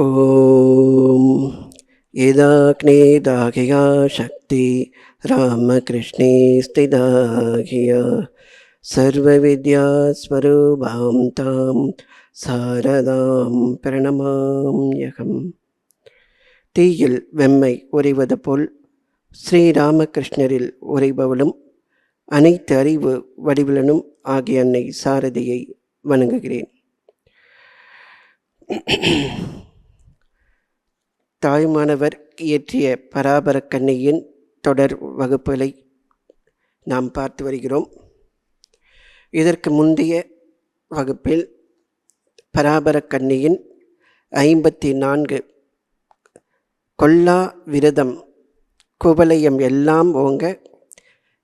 ஓம் ஏதாக்னே தாகியா சக்தி ராமகிருஷ்ணே ஸ்திதாகியா சர்வ வித்யா ஸ்வரூபாம் தாம் சாரதாம் பிரணமாம்யகம். தீயில் வெம்மை உறைவது போல் ஸ்ரீராமகிருஷ்ணரில் உறைபவளும் அனைத்து அறிவு வடிவிலனும் ஆகிய அன்னை சாரதியை வணங்குகிறேன். தாய்மானவர் இயற்றிய பராபரக்கண்ணியின் தொடர் வகுப்புகளை நாம் பார்த்து வருகிறோம். இதற்கு முந்தைய வகுப்பில் பராபரக்கண்ணியின் 54 கொல்லா விரதம் குவலயம் எல்லாம் ஓங்க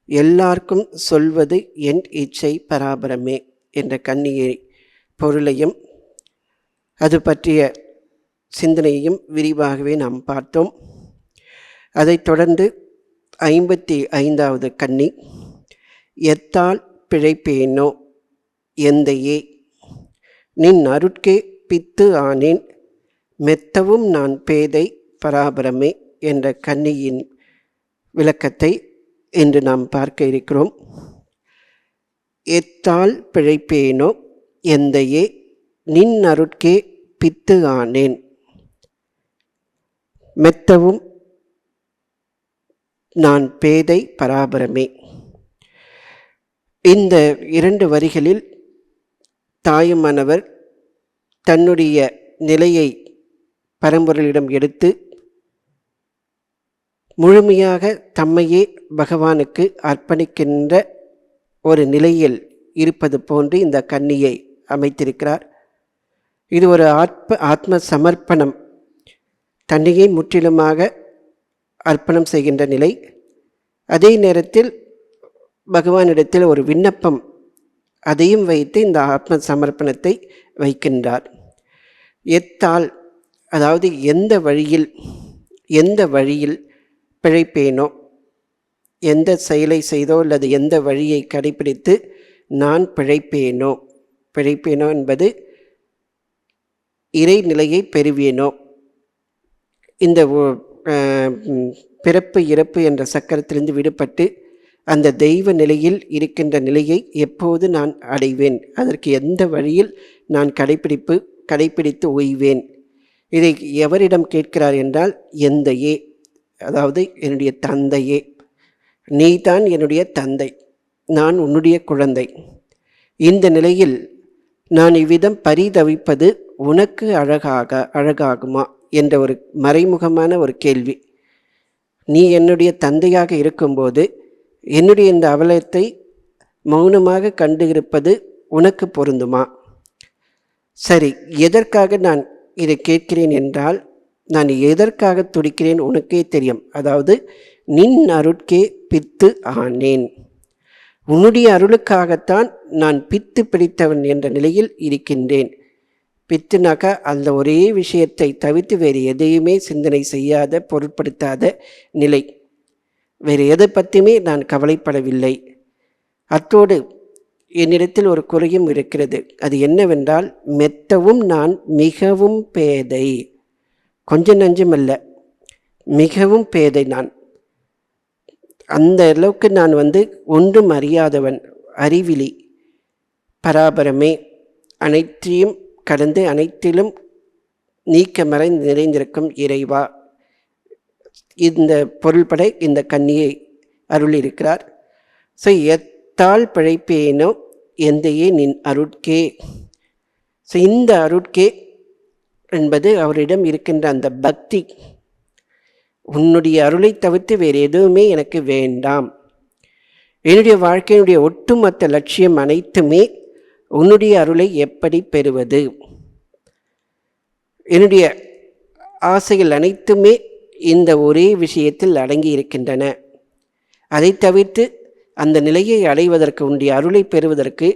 எல்லாருக்கும் சொல்வது என் இச்சை பராபரமே என்ற கண்ணியை பொருளையும் அது பற்றிய சிந்தனையையும் விரிவாகவே நாம் பார்த்தோம். அதைத் தொடர்ந்து 55வது கண்ணி எத்தால் பிழைப்பேனோ எந்தையே நின் அருட்கே பித்து ஆனேன் மெத்தவும் நான் பேதை பராபரமே என்ற கண்ணியின் விளக்கத்தை இன்று நாம் பார்க்க இருக்கிறோம். எத்தால் பிழைப்பேனோ எந்தையே நின் அருட்கே பித்து ஆனேன் மெத்தவும் நான் பேதை பராபரமே. இந்த 2 வரிகளில் தாயுமானவர் தன்னுடைய நிலையை பரம்பொருளிடம் எடுத்து முழுமையாக தம்மையே பகவானுக்கு அர்ப்பணிக்கின்ற ஒரு நிலையில் இருப்பது போன்று இந்த கன்னியை அமைத்திருக்கிறார். இது ஒரு ஆத்ம சமர்ப்பணம், தன்னையே முற்றிலுமாக அர்ப்பணம் செய்கின்ற நிலை. அதே நேரத்தில் பகவானிடத்தில் ஒரு விண்ணப்பம், அதையும் வைத்து இந்த ஆத்ம சமர்ப்பணத்தை வைக்கின்றார். எத்தால், அதாவது எந்த வழியில் பிழைப்பேனோ, எந்த செயலை செய்தோ அல்லது எந்த வழியை கடைபிடித்து நான் பிழைப்பேனோ என்பது இறைநிலையை பெறுவேனோ, இந்த பிறப்பு இறப்பு என்ற சக்கரத்திலிருந்து விடுபட்டு அந்த தெய்வ நிலையில் இருக்கின்ற நிலையை எப்போது நான் அடைவேன், அதற்கு எந்த வழியில் நான் கடைபிடித்து ஓய்வேன். இதை எவரிடம் கேட்கிறார் என்றால் எந்தையே, அதாவது என்னுடைய தந்தையே. நீ தான் என்னுடைய தந்தை, நான் உன்னுடைய குழந்தை. இந்த நிலையில் நான் இவ்விதம் பரிதவிப்பது உனக்கு அழகாகுமா என்ற ஒரு மறைமுகமான ஒரு கேள்வி. நீ என்னுடைய தந்தையாக இருக்கும்போது என்னுடைய இந்த அவலத்தை மௌனமாக கண்டு இருப்பது உனக்கு பொருந்துமா? சரி, எதற்காக நான் இதை கேட்கிறேன் என்றால், நான் எதற்காக துடிக்கிறேன் உனக்கே தெரியும். அதாவது நின் அருட்கே பித்து ஆனேன், உன்னுடைய அருளுக்காகத்தான் நான் பித்து பிடித்தவன் என்ற நிலையில் இருக்கின்றேன். பித்துனாக்கா அந்த ஒரே விஷயத்தை தவிர்த்து வேறு எதையுமே சிந்தனை செய்யாத, பொருட்படுத்தாத நிலை. வேறு எதை பற்றியுமே நான் கவலைப்படவில்லை. அத்தோடு என்னிடத்தில் ஒரு குறையும் இருக்கிறது. அது என்னவென்றால், மெத்தவும் நான் மிகவும் பேதை. கொஞ்சம் நஞ்சமல்ல, மிகவும் பேதை. நான் அந்த அளவுக்கு நான் ஒன்றும் அறியாதவன், அறிவிலி. பராபரமே, அனைத்தையும் கடந்து அனைத்திலும் நீக்க மறைந்து நிறைந்திருக்கும் இறைவா, இந்த பொருள்பட இந்த கன்னியை அருளியிருக்கிறார். ஸோ எத்தால் பிழைப்பேனோ எந்தையே நின் அருட்கே. ஸோ இந்த அருட்கே என்பது அவரிடம் இருக்கின்ற அந்த பக்தி. உன்னுடைய அருளை தவிர்த்து வேறு எதுவுமே எனக்கு வேண்டாம். என்னுடைய வாழ்க்கையினுடைய ஒட்டுமொத்த லட்சியம் அனைத்துமே உன்னுடைய அருளை எப்படி பெறுவது. என்னுடைய ஆசைகள் அனைத்துமே இந்த ஒரே விஷயத்தில் அடங்கி இருக்கின்றன. அதை தவிர்த்து அந்த நிலையை அடைவதற்கு, உன்னுடைய அருளை பெறுவதற்கு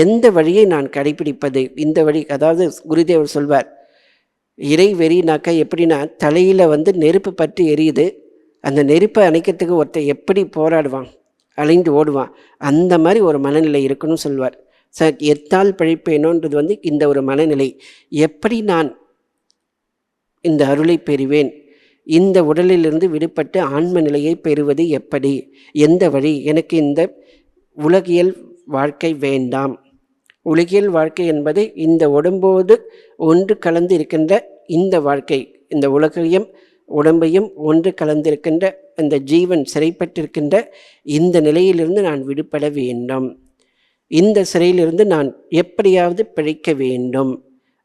எந்த வழியை நான் கடைபிடிப்பது? இந்த வழி, அதாவது குருதேவர் சொல்வார், இறை வெறினாக்கா எப்படின்னா, தலையில் நெருப்பு பற்றி எரியுது, அந்த நெருப்பை அணைக்கிறதுக்கு ஒருத்தர் எப்படி போராடுவான், அலைந்து ஓடுவான். அந்த மாதிரி ஒரு மனநிலை இருக்கணும்னு சொல்வார். எத்தால் பிழைப்பேனோன்றது இந்த ஒரு மனநிலை. எப்படி நான் இந்த அருளை பெறுவேன்? இந்த உடலிலிருந்து விடுபட்டு ஆன்ம நிலையை பெறுவது எப்படி? எந்த வழி? எனக்கு இந்த உலகியல் வாழ்க்கை வேண்டாம். உலகியல் வாழ்க்கை என்பது இந்த உடம்போடு ஒன்று கலந்து இருக்கின்ற இந்த வாழ்க்கை, இந்த உலகையும் உடம்பையும் ஒன்று கலந்திருக்கின்ற இந்த ஜீவன் சிறைப்பட்டிருக்கின்ற இந்த நிலையிலிருந்து நான் விடுபட வேண்டும். இந்த சிறையிலிருந்து நான் எப்படியாவது பிழைக்க வேண்டும்.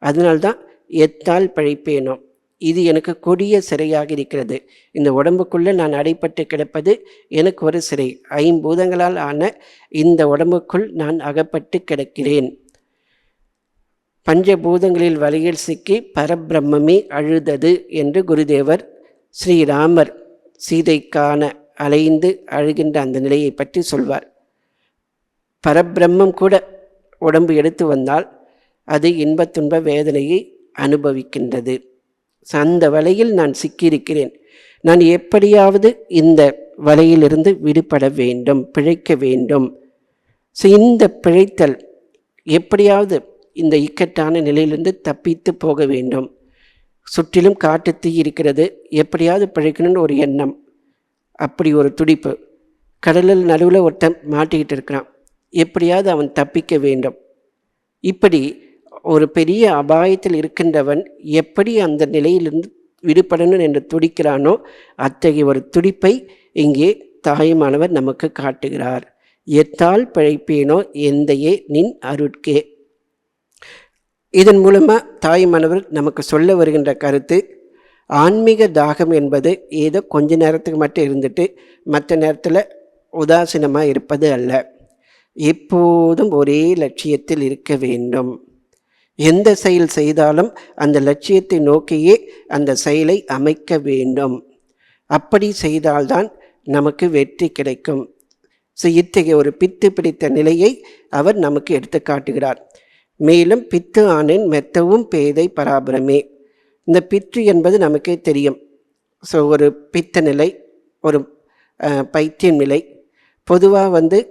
அதனால்தான் எத்தால் பிழைப்பேனோ, இது எனக்கு கொடிய சிறையாக இருக்கிறது. இந்த உடம்புக்குள்ளே நான் அடைப்பட்டு கிடப்பது எனக்கு ஒரு சிறை. ஐம்பூதங்களால் ஆன இந்த உடம்புக்குள் நான் அகப்பட்டு கிடக்கிறேன். பஞ்சபூதங்களில் வலையில் சிக்கி பரபிரம்மே அழுதது என்று குருதேவர் ஸ்ரீராமர் சீதைக்கான அலைந்து அழுகின்ற அந்த நிலையை பற்றி சொல்வார். பரபிரம்மம் கூட உடம்பு எடுத்து வந்தால் அது இன்பத் துன்ப வேதனையை அனுபவிக்கின்றது. அந்த வலையில் நான் சிக்கியிருக்கிறேன். நான் எப்படியாவது இந்த வலையிலிருந்து விடுபட வேண்டும், பிழைக்க வேண்டும். இந்த பிழைத்தல் எப்படியாவது இந்த இக்கட்டான நிலையிலிருந்து தப்பித்து போக வேண்டும். சுற்றிலும் காட்டு தீ இருக்கிறது, எப்படியாவது பிழைக்கணும்னு ஒரு எண்ணம், அப்படி ஒரு துடிப்பு. கடலில் நடுவில் ஒருத்தன் மாட்டிக்கிட்டு இருக்கிறான், எப்படியாவது அவன் தப்பிக்க வேண்டும். இப்படி ஒரு பெரிய அபாயத்தில் இருக்கின்றவன் எப்படி அந்த நிலையிலிருந்து விடுபடணும் என்று துடிக்கிறானோ அத்தகைய ஒரு துடிப்பை இங்கே தாயுமானவர் நமக்கு காட்டுகிறார். எத்தால் பிழைப்பேனோ எந்தையே நின் அருட்கே. இதன் மூலமாக தாயுமானவர் நமக்கு சொல்ல வருகின்ற கருத்து, ஆன்மீக தாகம் என்பது ஏதோ கொஞ்ச நேரத்துக்கு மட்டும் இருந்துட்டு மற்ற நேரத்தில் உதாசீனமாக இருப்பது அல்ல. எப்போதும் ஒரே லட்சியத்தில் இருக்க வேண்டும். எந்த செயல் செய்தாலும் அந்த லட்சியத்தை நோக்கியே அந்த செயலை அமைக்க வேண்டும். அப்படி செய்தால்தான் நமக்கு வெற்றி கிடைக்கும். இத்தகைய ஒரு பித்து பிடித்த நிலையை அவர் நமக்கு எடுத்து காட்டுகிறார். மேலும் பித்து ஆனேன் மெத்தவும் பேதை பராபரமே. இந்த பித்து என்பது நமக்கே தெரியும். ஒரு பித்த நிலை, ஒரு பைத்தியம் நிலை. பொதுவாக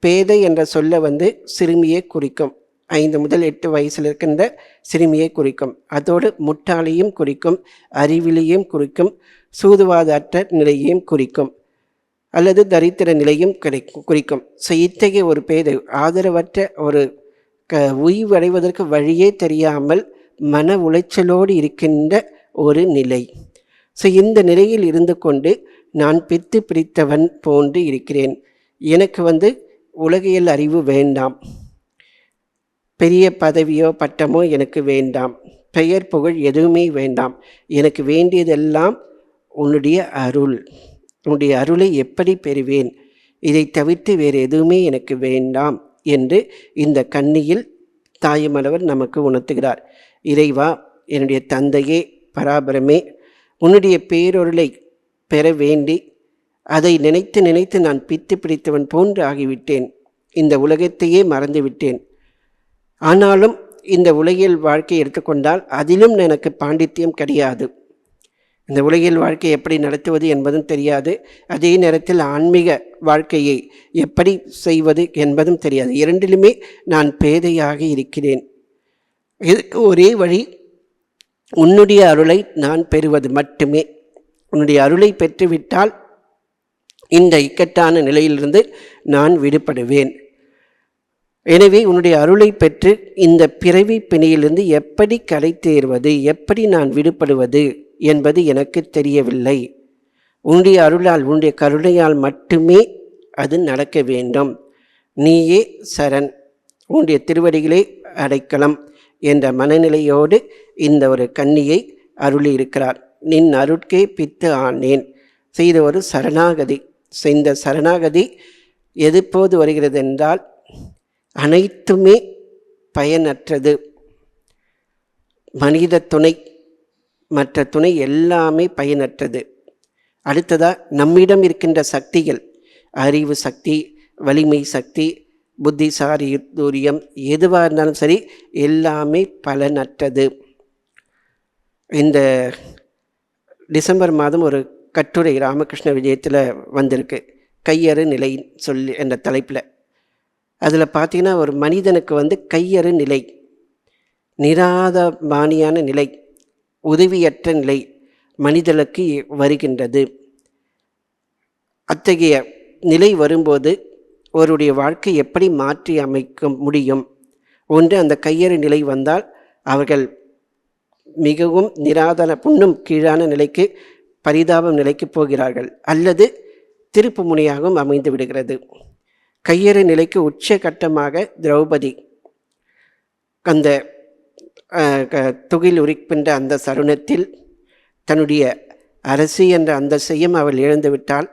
பேதை என்ற சொல்ல சிறுமியை குறிக்கும். 5 முதல் 8 வயசில் இருக்கின்ற சிறுமியை குறிக்கும். அதோடு முட்டாளையும் குறிக்கும், அறிவிலையும் குறிக்கும், சூதுவாத அற்ற நிலையையும் குறிக்கும், அல்லது தரித்திர நிலையும் குறிக்கும். இத்தகைய ஒரு பேதை, ஆதரவற்ற ஒரு உய்வடைவதற்கு வழியே தெரியாமல் மன உளைச்சலோடு இருக்கின்ற ஒரு நிலை. இந்த நிலையில் இருந்து கொண்டு நான் பித்து பிடித்தவன் போன்று இருக்கிறேன். எனக்கு உலகியல் அறிவு வேண்டாம், பெரிய பதவியோ பட்டமோ எனக்கு வேண்டாம், பெயர் புகழ் எதுவுமே வேண்டாம். எனக்கு வேண்டியதெல்லாம் உன்னுடைய அருள். உன்னுடைய அருளை எப்படி பெறுவேன்? இதை தவிர்த்து வேறு எதுவுமே எனக்கு வேண்டாம் என்று இந்த கன்னியில் தாயுமானவர் நமக்கு உணர்த்துகிறார். இறைவா, என்னுடைய தந்தையே பராபரமே, உன்னுடைய பேரொருளை பெற வேண்டி அதை நினைத்து நினைத்து நான் பித்து பிடித்தவன் போன்று ஆகிவிட்டேன். இந்த உலகத்தையே மறந்துவிட்டேன். ஆனாலும் இந்த உலகியல் வாழ்க்கையை எடுத்துக்கொண்டால் அதிலும் எனக்கு பாண்டித்தியம் கிடையாது. இந்த உலகியல் வாழ்க்கையை எப்படி நடத்துவது என்பதும் தெரியாது. அதே நேரத்தில் ஆன்மீக வாழ்க்கையை எப்படி செய்வது என்பதும் தெரியாது. இரண்டிலுமே நான் பேதையாக இருக்கிறேன். இதுக்கு ஒரே வழி, உன்னுடைய அருளை நான் பெறுவது மட்டுமே. உன்னுடைய அருளை பெற்றுவிட்டால் இந்த இக்கட்டான நிலையிலிருந்து நான் விடுபடுவேன். எனவே உன்னுடைய அருளை பெற்று இந்த பிறவி பிணியிலிருந்து எப்படி கரை தேர்வது, எப்படி நான் விடுபடுவது என்பது எனக்கு தெரியவில்லை. உன்னுடைய அருளால், உன்னுடைய கருணையால் மட்டுமே அது நடக்க வேண்டும். நீயே சரண், உன்னுடைய திருவடிகளே அடைக்கலம் என்ற மனநிலையோடு இந்த ஒரு கன்னியை அருளி இருக்கிறார். நின் அருட்கே பித்து ஆனேன். செய்த ஒரு சரணாகதி. இந்த சரணாகதி எதுபோது வருகிறது என்றால், அனைத்துமே பயனற்றது. மனித துணை, மற்ற துணை எல்லாமே பயனற்றது. அடுத்ததாக நம்மிடம் இருக்கின்ற சக்திகள், அறிவு சக்தி, வலிமை சக்தி, புத்திசாலித்தூரியம், எதுவாக இருந்தாலும் சரி, எல்லாமே பலனற்றது. இந்த டிசம்பர் மாதம் ஒரு கட்டுரை ராமகிருஷ்ண விஜயத்தில் வந்திருக்கு, கையறு நிலை சொல்லி என்ற தலைப்பில். அதில் பார்த்தீங்கன்னா ஒரு மனிதனுக்கு கையறு நிலை, நிராதபாணியான நிலை, உதவியற்ற நிலை மனிதனுக்கு வருகின்றது. அத்தகைய நிலை வரும்போது அவருடைய வாழ்க்கை எப்படி மாற்றி அமைக்க முடியும்? ஒன்று, அந்த கையறு நிலை வந்தால் அவர்கள் மிகவும் நிராதன புண்ணும் கீழான நிலைக்கு, பரிதாபம் நிலைக்கு போகிறார்கள், அல்லது திருப்பு முனையாகவும் அமைந்து விடுகிறது. கையறு நிலைக்கு உச்சகட்டமாக திரௌபதி அந்த துகில் உரிக்கின்ற அந்த சருணத்தில் தன்னுடைய அரசி என்ற அந்தஸ்தையும் அவள் இழந்துவிட்டால்,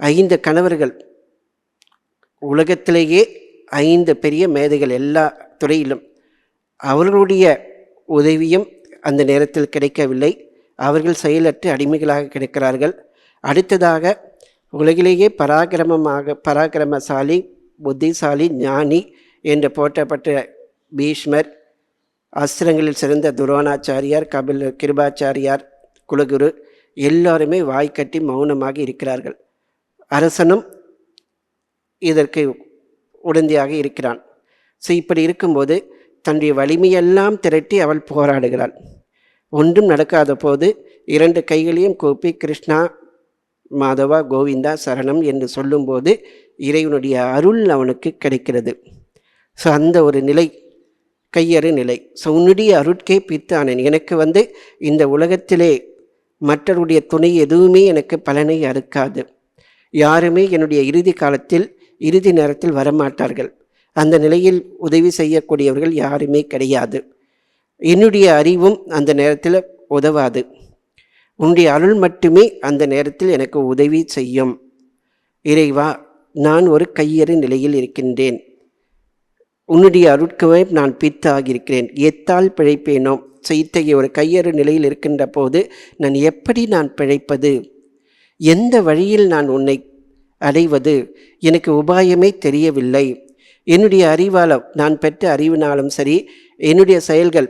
5 கணவர்கள், உலகத்திலேயே 5 பெரிய மேதைகள் எல்லா துறையிலும், அவர்களுடைய உதவியும் அந்த நேரத்தில் கிடைக்கவில்லை. அவர்கள் செயலற்று அடிமைகளாக கிடைக்கிறார்கள். அடுத்ததாக உலகிலேயே பராக்கிரமசாலி, புத்திசாலி, ஞானி என்று போற்றப்பட்ட பீஷ்மர், அஸ்திரங்களில் சிறந்த துரோணாச்சாரியார், கிருபாச்சாரியார், குலகுரு எல்லாருமே வாய்க்கட்டி மௌனமாக இருக்கிறார்கள். அரசனும் இதற்கு உடந்தையாக இருக்கிறான். ஸோ இப்படி இருக்கும்போது தன்னுடைய வலிமையெல்லாம் திரட்டி அவள் போராடுகிறாள். ஒன்றும் நடக்காத போது 2 கைகளையும் கூப்பி கிருஷ்ணா, மாதவா, கோவிந்தா சரணம் என்று சொல்லும்போது இறைவனுடைய அருள் அவனுக்கு கிடைக்கிறது. ஸோ அந்த ஒரு நிலை கையறு நிலை. ஸோ உன்னுடைய அருட்கே பித்தானேன், எனக்கு இந்த உலகத்திலே மற்றவருடைய துணை எதுவுமே எனக்கு பலனை அறுக்காது. யாருமே என்னுடைய இறுதி நேரத்தில் வரமாட்டார்கள். அந்த நிலையில் உதவி செய்யக்கூடியவர்கள் யாருமே கிடையாது. என்னுடைய அறிவும் அந்த நேரத்தில் உதவாது. உன்னுடைய அருள் மட்டுமே அந்த நேரத்தில் எனக்கு உதவி செய்யும். இறைவா, நான் ஒரு கையறு நிலையில் இருக்கின்றேன். உன்னுடைய அருட்கவே நான் பித்தாகியிருக்கிறேன். எத்தால் பிழைப்பேனோ? இத்தகைய ஒரு கையறு நிலையில் இருக்கின்ற போது நான் பிழைப்பது? எந்த வழியில் நான் உன்னை அடைவது? எனக்கு உபாயமே தெரியவில்லை. என்னுடைய அறிவால், நான் பெற்ற அறிவினாலும் சரி, என்னுடைய செயல்கள்,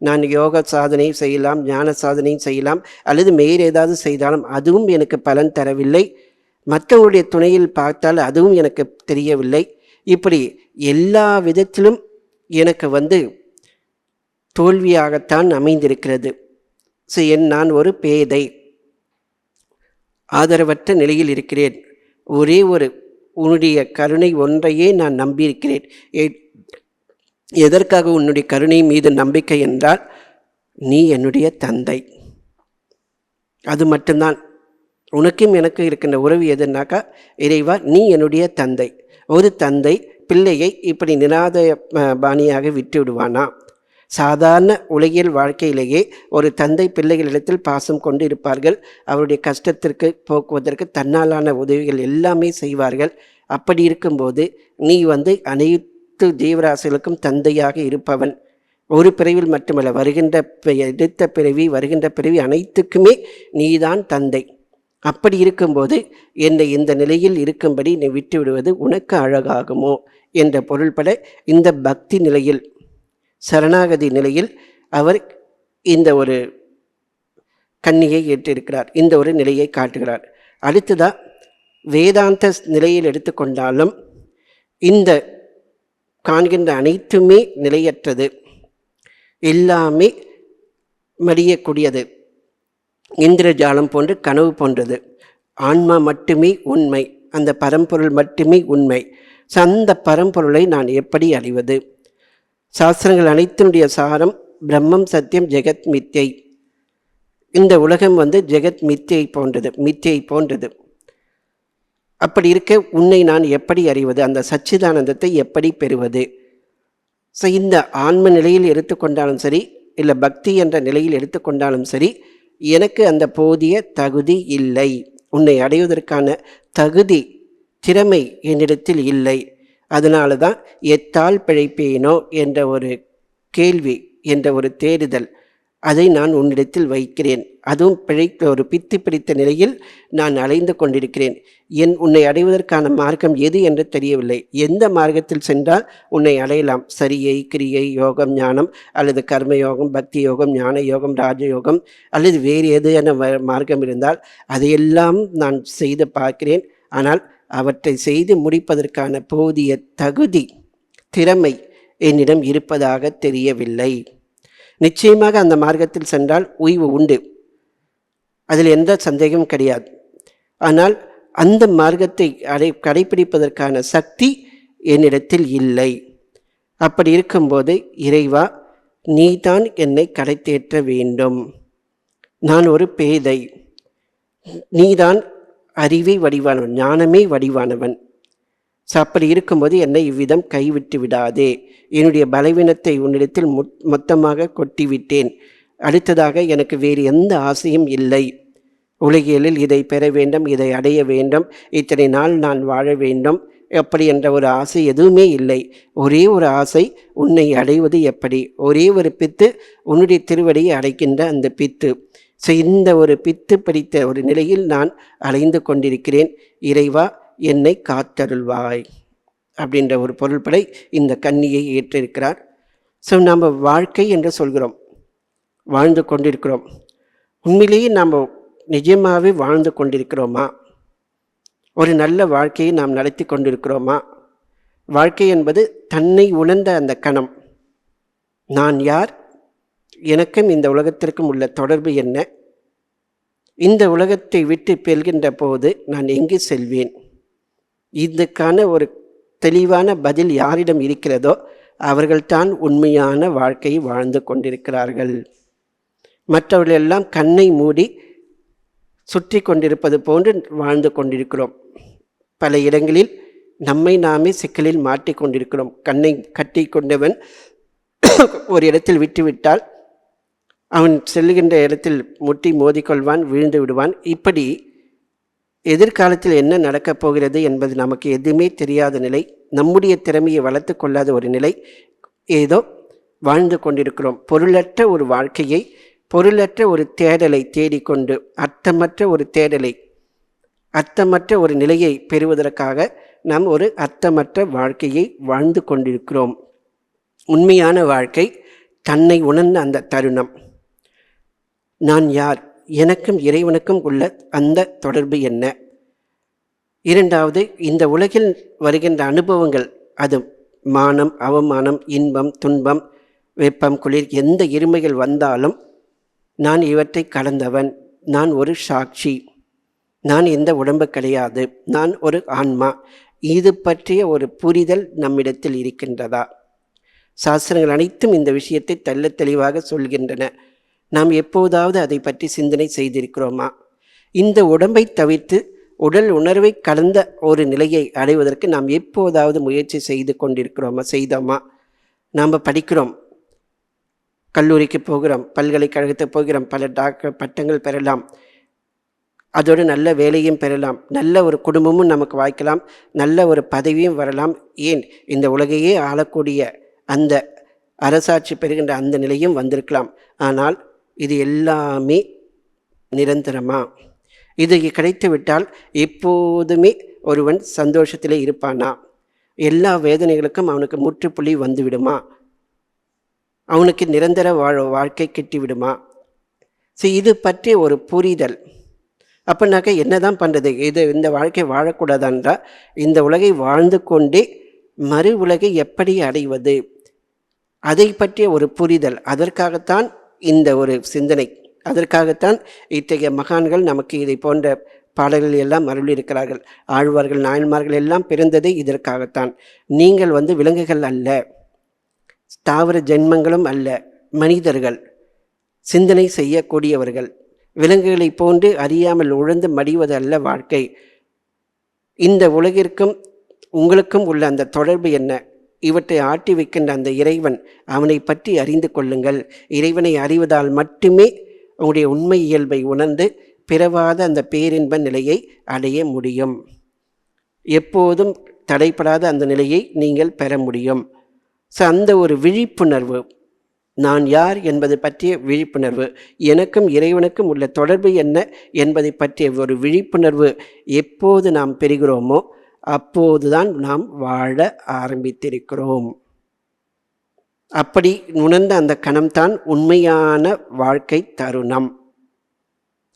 நான் யோக சாதனை செய்யலாம், ஞான சாதனை செய்யலாம், அல்லது வேறு ஏதாவது செய்தாலும் அதுவும் எனக்கு பலன் தரவில்லை. மற்றவருடைய துணையில் பார்த்தால் அதுவும் எனக்கு தெரியவில்லை. இப்படி எல்லா விதத்திலும் எனக்கு தோல்வியாகத்தான் அமைந்திருக்கிறது. நான் ஒரு பேதை, ஆதரவற்ற நிலையில் இருக்கிறேன். ஒரே ஒரு உன்னுடைய கருணை ஒன்றையே நான் நம்பியிருக்கிறேன். எதற்காக உன்னுடைய கருணை மீது நம்பிக்கை என்றால், நீ என்னுடைய தந்தை. அது மட்டும்தான். உனக்கும் எனக்கு இருக்கின்ற உறவு எதுனாக்கா, இறைவா நீ என்னுடைய தந்தை. ஒரு தந்தை பிள்ளையை இப்படி நிராத பாணியாக விட்டு விடுவானா? சாதாரண உலகியல் வாழ்க்கையிலேயே ஒரு தந்தை பிள்ளைகளிடத்தில் பாசம் கொண்டு இருப்பார்கள். அவருடைய கஷ்டத்திற்கு போக்குவதற்கு தன்னாலான உதவிகள் எல்லாமே செய்வார்கள். அப்படி இருக்கும்போது நீ அனைத்து ஜீவராசிகளுக்கும் தந்தையாக இருப்பவன். ஒரு பிறவியில் மட்டுமல்ல, வருகின்ற பிறவி அனைத்துக்குமே நீதான் தந்தை. அப்படி இருக்கும்போது என்னை இந்த நிலையில் இருக்கும்படி நீ விட்டு விடுவது உனக்கு அழகாகுமோ என்ற பொருள்பட இந்த பக்தி நிலையில், சரணாகதி நிலையில் அவர் இந்த ஒரு கன்னியை ஏற்றிருக்கிறார். இந்த ஒரு நிலையை காட்டுகிறார். அடுத்ததாக வேதாந்த நிலையில் எடுத்துக்கொண்டாலும் இந்த காண்கின்ற அனைத்துமே நிலையற்றது, எல்லாமே மடியக்கூடியது, இந்திரஜாலம் போன்று கனவு போன்றது. ஆன்மா மட்டுமே உண்மை, அந்த பரம்பொருள் மட்டுமே உண்மை. அந்த பரம்பொருளை நான் எப்படி அறிவது? சாஸ்திரங்கள் அனைத்தினுடைய சாரம் பிரம்மம் சத்தியம் ஜெகத் மித்யை. இந்த உலகம் ஜெகத் மித்யை போன்றது. அப்படி இருக்க உன்னை நான் எப்படி அறிவது? அந்த சச்சிதானந்தத்தை எப்படி பெறுவது? இந்த ஆன்ம நிலையில் எடுத்துக்கொண்டாலும் சரி, இல்லை பக்தி என்ற நிலையில் எடுத்துக்கொண்டாலும் சரி, எனக்கு அந்த போதிய தகுதி இல்லை. உன்னை அடைவதற்கான தகுதி, திறமை என்னிடத்தில் இல்லை. அதனால தான் எத்தால் பிழைப்பேனோ என்ற ஒரு கேள்வி, என்ற ஒரு தேடுதல், அதை நான் உன்னிடத்தில் வைக்கிறேன். அதுவும் ஒரு பித்து பிடித்த நிலையில் நான் அலைந்து கொண்டிருக்கிறேன். உன்னை அடைவதற்கான மார்க்கம் எது என்று தெரியவில்லை. எந்த மார்க்கத்தில் சென்றால் உன்னை அடையலாம்? சரியை, கிரியை, யோகம், ஞானம், அல்லது கர்மயோகம், பக்தி யோகம், ஞான யோகம், ராஜயோகம், அல்லது வேறு எது மார்க்கம் இருந்தால் அதையெல்லாம் நான் செய்து பார்க்கிறேன். ஆனால் அவற்றை செய்து முடிப்பதற்கான போதிய தகுதி, திறமை என்னிடம் இருப்பதாக தெரியவில்லை. நிச்சயமாக அந்த மார்க்கத்தில் சென்றால் ஓய்வு உண்டு, அதில் எந்த சந்தேகமும் கிடையாது. ஆனால் அந்த மார்க்கத்தை கடைப்பிடிப்பதற்கான சக்தி என்னிடத்தில் இல்லை. அப்படி இருக்கும்போது, இறைவா, நீதான் என்னை கடை தேற்ற வேண்டும். நான் ஒரு பேதை, நீதான் அறிவை வடிவானவன், ஞானமே வடிவானவன். அப்படி இருக்கும்போது என்னை இவ்விதம் கைவிட்டு விடாதே. என்னுடைய பலவீனத்தை உன்னிடத்தில் மொத்தமாக கொட்டிவிட்டேன். அடுத்ததாக எனக்கு வேறு எந்த ஆசையும் இல்லை. உலகியலில் இதை பெற வேண்டும், இதை அடைய வேண்டும், இத்தனை நாள் நான் வாழ வேண்டும், அப்படி என்ற ஒரு ஆசை எதுவுமே இல்லை. ஒரே ஒரு ஆசை, உன்னை அடைவது எப்படி? ஒரே ஒரு பித்து, உன்னுடைய திருவடியை அடைக்கின்ற அந்த பித்து. இந்த ஒரு பித்து பிடித்த ஒரு நிலையில் நான் அலைந்து கொண்டிருக்கிறேன். இறைவா, என்னை காத்தருள்வாய் அப்படின்ற ஒரு பொருள்படை இந்த கன்னியை ஏற்றிருக்கிறார். நாம் வாழ்க்கை என்று சொல்கிறோம், வாழ்ந்து கொண்டிருக்கிறோம். உண்மையிலேயே நாம் நிஜமாகவே வாழ்ந்து கொண்டிருக்கிறோமா? ஒரு நல்ல வாழ்க்கையை நாம் நடத்தி கொண்டிருக்கிறோமா? வாழ்க்கை என்பது தன்னை உணர்ந்த அந்த கணம். நான் யார்? எனக்கும் இந்த உலகத்திற்கும் உள்ள தொடர்பு என்ன? இந்த உலகத்தை விட்டு பெறுகின்ற போது நான் எங்கே செல்வேன்? இதுக்கான ஒரு தெளிவான பதில் யாரிடம் இருக்கிறதோ அவர்கள்தான் உண்மையான வாழ்க்கையை வாழ்ந்து கொண்டிருக்கிறார்கள். மற்றவர்களெல்லாம் கண்ணை மூடி சுற்றி கொண்டிருப்பது போன்று வாழ்ந்து கொண்டிருக்கிறோம். பல இடங்களில் நம்மை நாமே சிக்கலில் மாட்டிக்கொண்டிருக்கிறோம். கண்ணை கட்டி கொண்டவன் ஒரு இடத்தில் விட்டுவிட்டால் அவன் செல்லுகின்ற இடத்தில் முட்டி மோதிக்கொள்வான், விழுந்து விடுவான். இப்படி எதிர்காலத்தில் என்ன நடக்கப் போகிறது என்பது நமக்கு எதுவுமே தெரியாத நிலை, நம்முடைய திறமையை வளர்த்து கொள்ளாத ஒரு நிலை, ஏதோ வாழ்ந்து கொண்டிருக்கிறோம். பொருளற்ற ஒரு வாழ்க்கையை, பொருளற்ற ஒரு தேடலை தேடிக்கொண்டு, அர்த்தமற்ற ஒரு தேடலை, அர்த்தமற்ற ஒரு நிலையை பெறுவதற்காக நாம் ஒரு அர்த்தமற்ற வாழ்க்கையை வாழ்ந்து கொண்டிருக்கிறோம். உண்மையான வாழ்க்கை தன்னை உணர்ந்த அந்த தருணம். நான் யார்? எனக்கும் இறைவனுக்கும் உள்ள அந்த தொடர்பு என்ன? இரண்டாவது, இந்த உலகில் வருகின்ற அனுபவங்கள், அது மானம், அவமானம், இன்பம், துன்பம், வெப்பம், குளிர், எந்த இருமைகள் வந்தாலும் நான் இவற்றை கடந்தவன், நான் ஒரு சாட்சி, நான் இந்த உடம்பு கிடையாது, நான் ஒரு ஆன்மா. இது பற்றிய ஒரு புரிதல் நம்மிடத்தில் இருக்கின்றதா? சாஸ்திரங்கள் அனைத்தும் இந்த விஷயத்தை தெள்ள தெளிவாக சொல்கின்றன. நாம் எப்போதாவது அதை பற்றி சிந்தனை செய்திருக்கிறோமா? இந்த உடம்பை தவிர்த்து உடல் உணர்வை கடந்த ஒரு நிலையை அடைவதற்கு நாம் எப்போதாவது முயற்சி செய்து கொண்டிருக்கிறோமா? செய்தோமா? நாம் படிக்கிறோம், கல்லூரிக்கு போகிறோம், பல்கலைக்கழகத்துக்கு போகிறோம், பல பட்டங்கள் பெறலாம், அதோடு நல்ல வேலையும் பெறலாம், நல்ல ஒரு குடும்பமும் நமக்கு வாய்க்கலாம், நல்ல ஒரு பதவியும் வரலாம், ஏன் இந்த உலகையே ஆளக்கூடிய அந்த அரசாட்சி பெறுகின்ற அந்த நிலையும் வந்திருக்கலாம். ஆனால் இது எல்லாமே நிரந்தரமா? இது கிடைத்து விட்டால் எப்போதுமே ஒருவன் சந்தோஷத்திலே இருப்பானா? எல்லா வேதனைகளுக்கும் அவனுக்கு முற்றுப்புள்ளி வந்துவிடுமா? அவனுக்கு நிரந்தர வாழ்க்கை கிட்டிவிடுமா? இது பற்றிய ஒரு புரிதல். அப்படின்னாக்க என்ன தான் பண்ணுறது? இந்த வாழ்க்கை வாழக்கூடாதான்றா? இந்த உலகை வாழ்ந்து கொண்டே மறு உலகை எப்படி அடைவது? அதை பற்றிய ஒரு புரிதல். அதற்காகத்தான் இந்த ஒரு சிந்தனை, அதற்காகத்தான் இத்தகைய மகான்கள் நமக்கு இதை போன்ற பாடல்கள் எல்லாம் அருளியிருக்கிறார்கள். ஆழ்வார்கள், நாயன்மார்கள் எல்லாம் பிறந்ததே இதற்காகத்தான். நீங்கள் விலங்குகள் அல்ல, தாவர ஜென்மங்களும் அல்ல, மனிதர்கள், சிந்தனை செய்யக்கூடியவர்கள். விலங்குகளை போன்று அறியாமல் உழந்து மடிவது அல்ல வாழ்க்கை. இந்த உலகிற்கும் உங்களுக்கும் உள்ள அந்த தொடர்பு என்ன? இவற்றை ஆட்டி வைக்கின்ற அந்த இறைவன், அவனை பற்றி அறிந்து கொள்ளுங்கள். இறைவனை அறிவதால் மட்டுமே உங்களுடைய உண்மை இயல்பை உணர்ந்து பிறவாத அந்த பேரின்ப நிலையை அடைய முடியும். எப்போதும் தடைப்படாத அந்த நிலையை நீங்கள் பெற முடியும். அந்த ஒரு விழிப்புணர்வு, நான் யார் என்பதை பற்றிய விழிப்புணர்வு, எனக்கும் இறைவனுக்கும் உள்ள தொடர்பு என்ன என்பதை பற்றிய ஒரு விழிப்புணர்வு எப்போது நாம் பெறுகிறோமோ அப்போதுதான் நாம் வாழ ஆரம்பித்திருக்கிறோம். அப்படி உணர்ந்த அந்த கணம்தான் உண்மையான வாழ்க்கை தருணம்.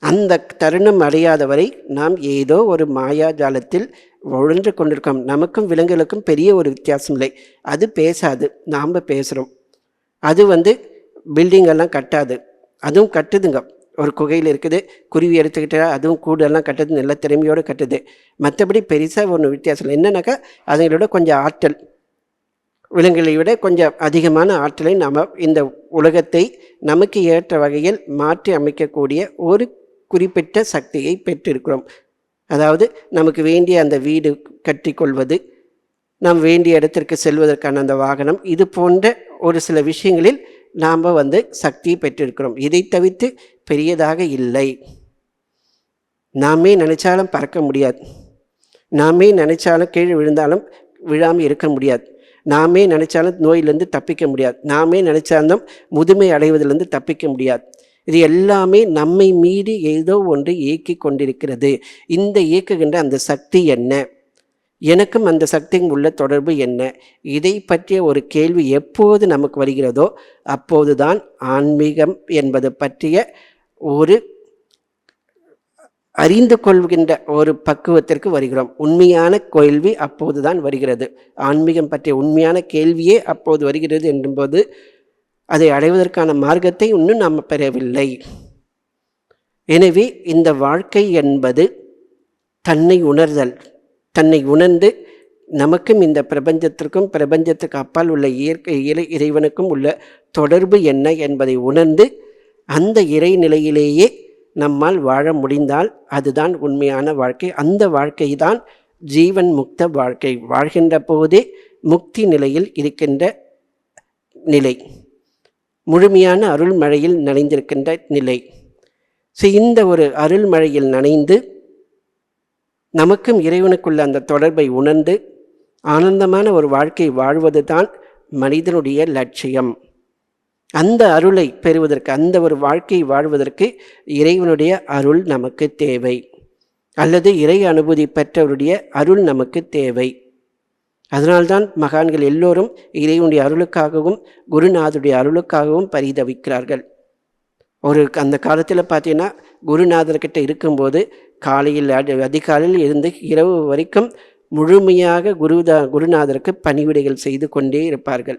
அந்த தருணம் அடையாதவரை நாம் ஏதோ ஒரு மாயாஜாலத்தில் உழன்று கொண்டிருக்கோம். நமக்கும் விலங்குகளுக்கும் பெரிய ஒரு வித்தியாசம் இல்லை. அது பேசாது, நாம் பேசுகிறோம். அது பில்டிங்கெல்லாம் கட்டாது, அதுவும் கட்டுதுங்க. ஒரு குகையில் இருக்குது, குருவி எடுத்துக்கிட்டால் அதுவும் கூடெல்லாம் கட்டுது, நல்ல திறமையோடு கட்டுது. மற்றபடி பெருசாக ஒன்று வித்தியாசம் இல்லை. என்னன்னாக்கா அதுங்களோட கொஞ்சம் ஆற்றல், விலங்குகளை விட கொஞ்சம் அதிகமான ஆற்றலை நாம் இந்த உலகத்தை நமக்கு ஏற்ற வகையில் மாற்றி அமைக்கக்கூடிய ஒரு குறிப்பிட்ட சக்தியை பெற்றிருக்கிறோம். அதாவது நமக்கு வேண்டிய அந்த வீடு கட்டிக்கொள்வது, நாம் வேண்டிய இடத்திற்கு செல்வதற்கான அந்த வாகனம், இது போன்ற ஒரு சில விஷயங்களில் நாம் சக்தியை பெற்றிருக்கிறோம். இதை தவிர்த்து பெரியதாக இல்லை. நாமே நினைச்சாலும் பறக்க முடியாது, நாமே நினைச்சாலும் கீழே விழுந்தாலும் விழாமல் இருக்க முடியாது, நாமே நினைச்சாலும் நோயிலிருந்து தப்பிக்க முடியாது, நாமே நினைச்சாலும் முதுமை அடைவதிலிருந்து தப்பிக்க முடியாது. இது எல்லாமே நம்மை மீறி ஏதோ ஒன்று இயக்கி கொண்டிருக்கிறது. இந்த இயக்குகின்ற அந்த சக்தி என்ன, எனக்கும் அந்த சக்தியும் உள்ள தொடர்பு என்ன, இதை பற்றிய ஒரு கேள்வி எப்போது நமக்கு வருகிறதோ அப்போதுதான் ஆன்மீகம் என்பது பற்றிய ஒரு அறிந்து கொள்கின்ற ஒரு பக்குவத்திற்கு வருகிறோம். உண்மையான கேள்வி அப்போது தான் வருகிறது. ஆன்மீகம் பற்றிய உண்மையான கேள்வியே அப்போது வருகிறது என்றும்போது அதை அடைவதற்கான மார்க்கத்தை இன்னும் நாம் பெறவில்லை. எனவே இந்த வாழ்க்கை என்பது தன்னை உணர்தல், தன்னை உணர்ந்து நமக்கும் இந்த பிரபஞ்சத்திற்கும் பிரபஞ்சத்துக்கு அப்பால் உள்ள இறைவனுக்கும் உள்ள தொடர்பு என்ன என்பதை உணர்ந்து அந்த இறைநிலையிலேயே நம்மால் வாழ முடிந்தால் அதுதான் உண்மையான வாழ்க்கை. அந்த வாழ்க்கை தான் ஜீவன் முக்த வாழ்க்கை. வாழ்கின்ற போதே முக்தி நிலையில் இருக்கின்ற நிலை, முழுமையான அருள்மழையில் நனைந்திருக்கின்ற நிலை. இந்த ஒரு அருள்மழையில் நனைந்து நமக்கும் இறைவனுக்குள்ள அந்த தொடர்பை உணர்ந்து ஆனந்தமான ஒரு வாழ்க்கை வாழ்வது தான் மனிதனுடைய லட்சியம். அந்த அருளை பெறுவதற்கு, அந்த ஒரு வாழ்க்கையை வாழ்வதற்கு இறைவனுடைய அருள் நமக்கு தேவை, அல்லது இறை அனுபூதி பெற்றவருடைய அருள் நமக்கு தேவை. அதனால்தான் மகான்கள் எல்லோரும் இறைவனுடைய அருளுக்காகவும் குருநாதருடைய அருளுக்காகவும் பரிதவிக்கிறார்கள். அந்த காலத்தில் பார்த்தீங்கன்னா குருநாதர்கிட்ட இருக்கும்போது காலையில் அதிகாலையில் இருந்து இரவு வரைக்கும் முழுமையாக குருநாதருக்கு பணிவிடைகள் செய்து கொண்டே இருப்பார்கள்.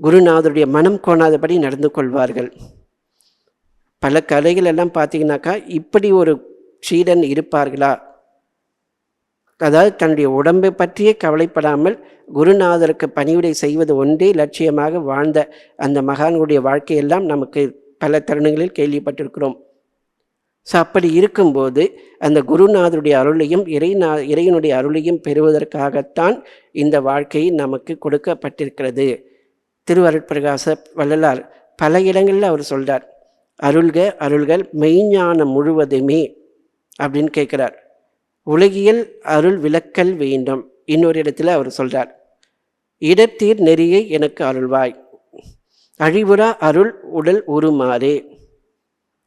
குருநாதருடைய மனம் கோணாதபடி நடந்து கொள்வார்கள். பல கலைகள் எல்லாம் பார்த்தீங்கன்னாக்கா இப்படி ஒரு சீடன் இருப்பார்களா, அதாவது தன்னுடைய உடம்பை பற்றியே கவலைப்படாமல் குருநாதருக்கு பணிவிடை செய்வது ஒன்றே லட்சியமாக வாழ்ந்த அந்த மகான்களுடைய வாழ்க்கையெல்லாம் நமக்கு பல தருணங்களில் கேள்விப்பட்டிருக்கிறோம். அப்படி இருக்கும்போது அந்த குருநாதருடைய அருளையும் இறைவனுடைய அருளையும் பெறுவதற்காகத்தான் இந்த வாழ்க்கை நமக்கு கொடுக்கப்பட்டிருக்கிறது. திருவருட்பிரகாச வள்ளலார் பல இடங்களில் அவர் சொல்கிறார், அருள்க அருள்கள் மெய்ஞானம் முழுவதுமே அப்படின்னு கேட்குறார். உலகியல் அருள் விளக்கல் வேண்டும். இன்னொரு இடத்துல அவர் சொல்கிறார், இடத்தீர் நெறியை எனக்கு அருள்வாய், அழிவுறா அருள் உடல் உருமாறே.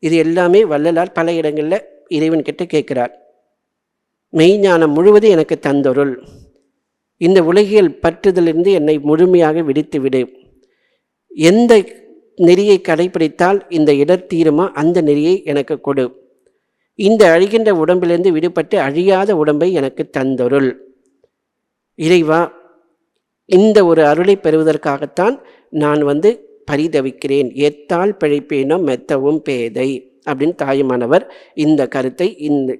இது எல்லாமே வள்ளலார் பல இடங்களில் இறைவன்கிட்ட கேட்குறார். மெய்ஞானம் முழுவதும் எனக்கு தந்தொருள், இந்த உலகியல் பற்றுதலிருந்து என்னை முழுமையாக விடுத்து விடு, எந்த நெறியை கடைபிடித்தால் இந்த இடர் தீருமோ அந்த நெறியை எனக்கு கொடு, இந்த அழிகின்ற உடம்பிலிருந்து விடுபட்டு அழியாத உடம்பை எனக்கு தந்தொருள். இறைவா, இந்த ஒரு அருளை பெறுவதற்காகத்தான் நான் பரிதவிக்கிறேன், எத்தால் பிழைப்பேனோ மெத்தவும் பேதை அப்படின்னு தாயுமானவர் இந்த கருத்தை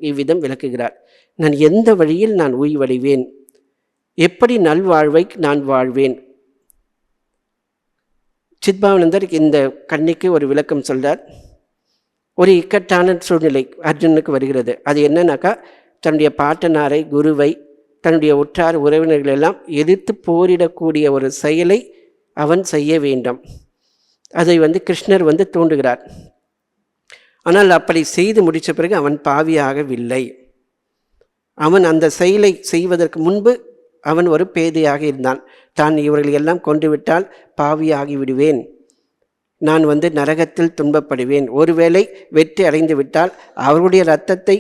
இவ்விதம் விளக்குகிறார். நான் எந்த வழியில் நான் உய்வடைவேன், எப்படி நல்வாழ்வை நான் வாழ்வேன்? சித்பவானந்தர் இந்த கண்ணிக்கு ஒரு விளக்கம் சொல்றார். ஒரு இக்கட்டான சூழ்நிலை அர்ஜுனனுக்கு வருகிறது. அது என்னன்னாக்கா, தன்னுடைய பாட்டனாரை, குருவை, தன்னுடைய உற்றார் உறவினர்கள் எல்லாம் எதிர்த்து போரிடக்கூடிய ஒரு செயலை அவன் செய்ய வேண்டும். அதை கிருஷ்ணர் தூண்டுகிறார். ஆனால் அப்படி செய்து முடித்த பிறகு அவன் பாவியாகவில்லை. அவன் அந்த செயலை செய்வதற்கு முன்பு அவன் ஒரு பேதையாக இருந்தான். தான் இவர்கள் எல்லாம் கொன்றுவிட்டால் பாவியாகி விடுவேன், நான் நரகத்தில் துன்பப்படுவேன், ஒருவேளை வெற்றி அடைந்து விட்டால் அவருடைய இரத்தத்தை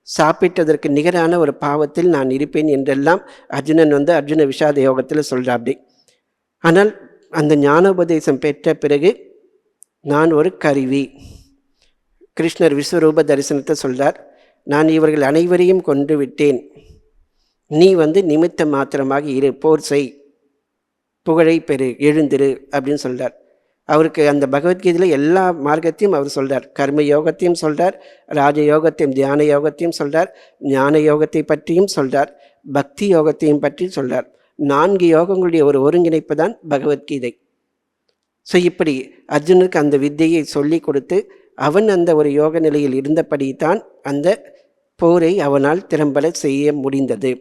சாப்பிட்டதற்கு நிகரான ஒரு பாவத்தில் நான் இருப்பேன் என்றெல்லாம் அர்ஜுனன் அர்ஜுன விஷாத யோகத்தில் சொல்கிறாப்படி. ஆனால் அந்த ஞானோபதேசம் பெற்ற பிறகு நான் ஒரு கருவி. கிருஷ்ணர் விஸ்வரூப தரிசனத்தை சொல்கிறார், நான் இவர்கள் அனைவரையும் கொன்று விட்டேன், நீ நிமித்த மாத்திரமாக இரு, போர் செய், புகழை பெறு, எழுந்திரு அப்படின்னு சொல்கிறார். அவருக்கு அந்த பகவத்கீதையில் எல்லா மார்க்கத்தையும் அவர் சொல்கிறார். கர்ம யோகத்தையும் சொல்கிறார், ராஜ யோகத்தையும் தியான யோகத்தையும் சொல்கிறார், ஞான யோகத்தை பற்றியும் சொல்கிறார், பக்தி யோகத்தையும் பற்றியும் சொல்கிறார். 4 யோகங்களுடைய ஒரு ஒருங்கிணைப்பு தான் பகவத்கீதை. ஸோ இப்படி அர்ஜுனனுக்கு அந்த வித்தையை சொல்லி கொடுத்து அவன் அந்த ஒரு யோக நிலையில் இருந்தபடி தான் அந்த போரை அவனால் திறம்பட செய்ய முடிந்தது.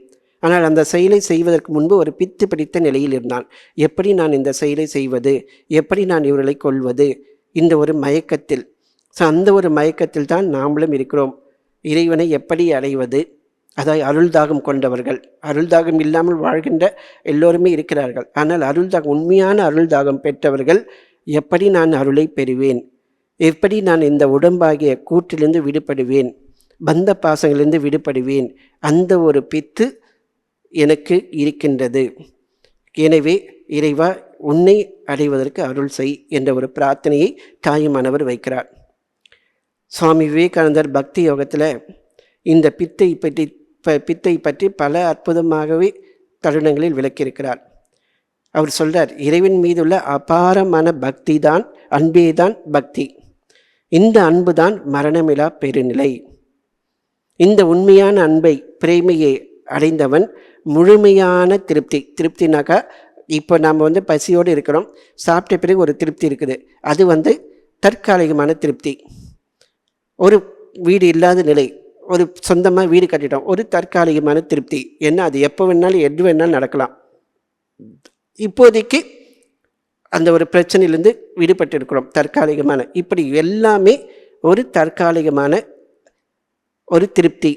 ஆனால் அந்த செயலை செய்வதற்கு முன்பு ஒரு பித்து பிடித்த நிலையில் இருந்தான். எப்படி நான் இந்த செயலை செய்வது, எப்படி நான் இவர்களை கொள்வது, இந்த ஒரு மயக்கத்தில். ஸோ அந்த ஒரு மயக்கத்தில் தான் நாமளும் இருக்கிறோம். இறைவனை எப்படி அடைவது, அதாவது அருள்தாகம் கொண்டவர்கள், அருள்தாகம் இல்லாமல் வாழ்கின்ற எல்லோருமே இருக்கிறார்கள். ஆனால் அருள்தாகம், உண்மையான அருள்தாகம் பெற்றவர்கள், எப்படி நான் அருளை பெறுவேன், எப்படி நான் இந்த உடம்பாகிய கூற்றிலிருந்து விடுபடுவேன், பந்த பாசங்களிலிருந்து விடுபடுவேன், அந்த ஒரு பித்து எனக்கு இருக்கின்றது. எனவே இறைவா உன்னை அடைவதற்கு அருள் செய் என்ற ஒரு பிரார்த்தனையை தாயுமானவர் வைக்கிறார். சுவாமி விவேகானந்தர் பக்தி யோகத்தில் இந்த பித்தை பற்றி பல அற்புதமாகவே தருணங்களில் விளக்கியிருக்கிறார். அவர் சொல்றார், இறைவன் மீதுள்ள அபாரமான பக்தி தான், அன்பே தான் பக்தி. இந்த அன்பு தான் மரணமிலா பெருநிலை. இந்த உண்மையான அன்பை, பிரேமையை அடைந்தவன் முழுமையான திருப்தி. திருப்தினாக்கா இப்போ நாம் பசியோடு இருக்கிறோம், சாப்பிட்ட பிறகு ஒரு திருப்தி இருக்குது, அது தற்காலிகமான திருப்தி. ஒரு வீடு இல்லாத நிலை, ஒரு சொந்தமாக வீடு கட்டிட்டோம், ஒரு தற்காலிகமான திருப்தி. என்ன, அது எப்போ வேணாலும் எது வேணாலும் நடக்கலாம். இப்போதைக்கு அந்த ஒரு பிரச்சனையிலேருந்து விடுபட்டு இருக்கிறோம், தற்காலிகமான. இப்படி எல்லாமே ஒரு தற்காலிகமான ஒரு திருப்தி,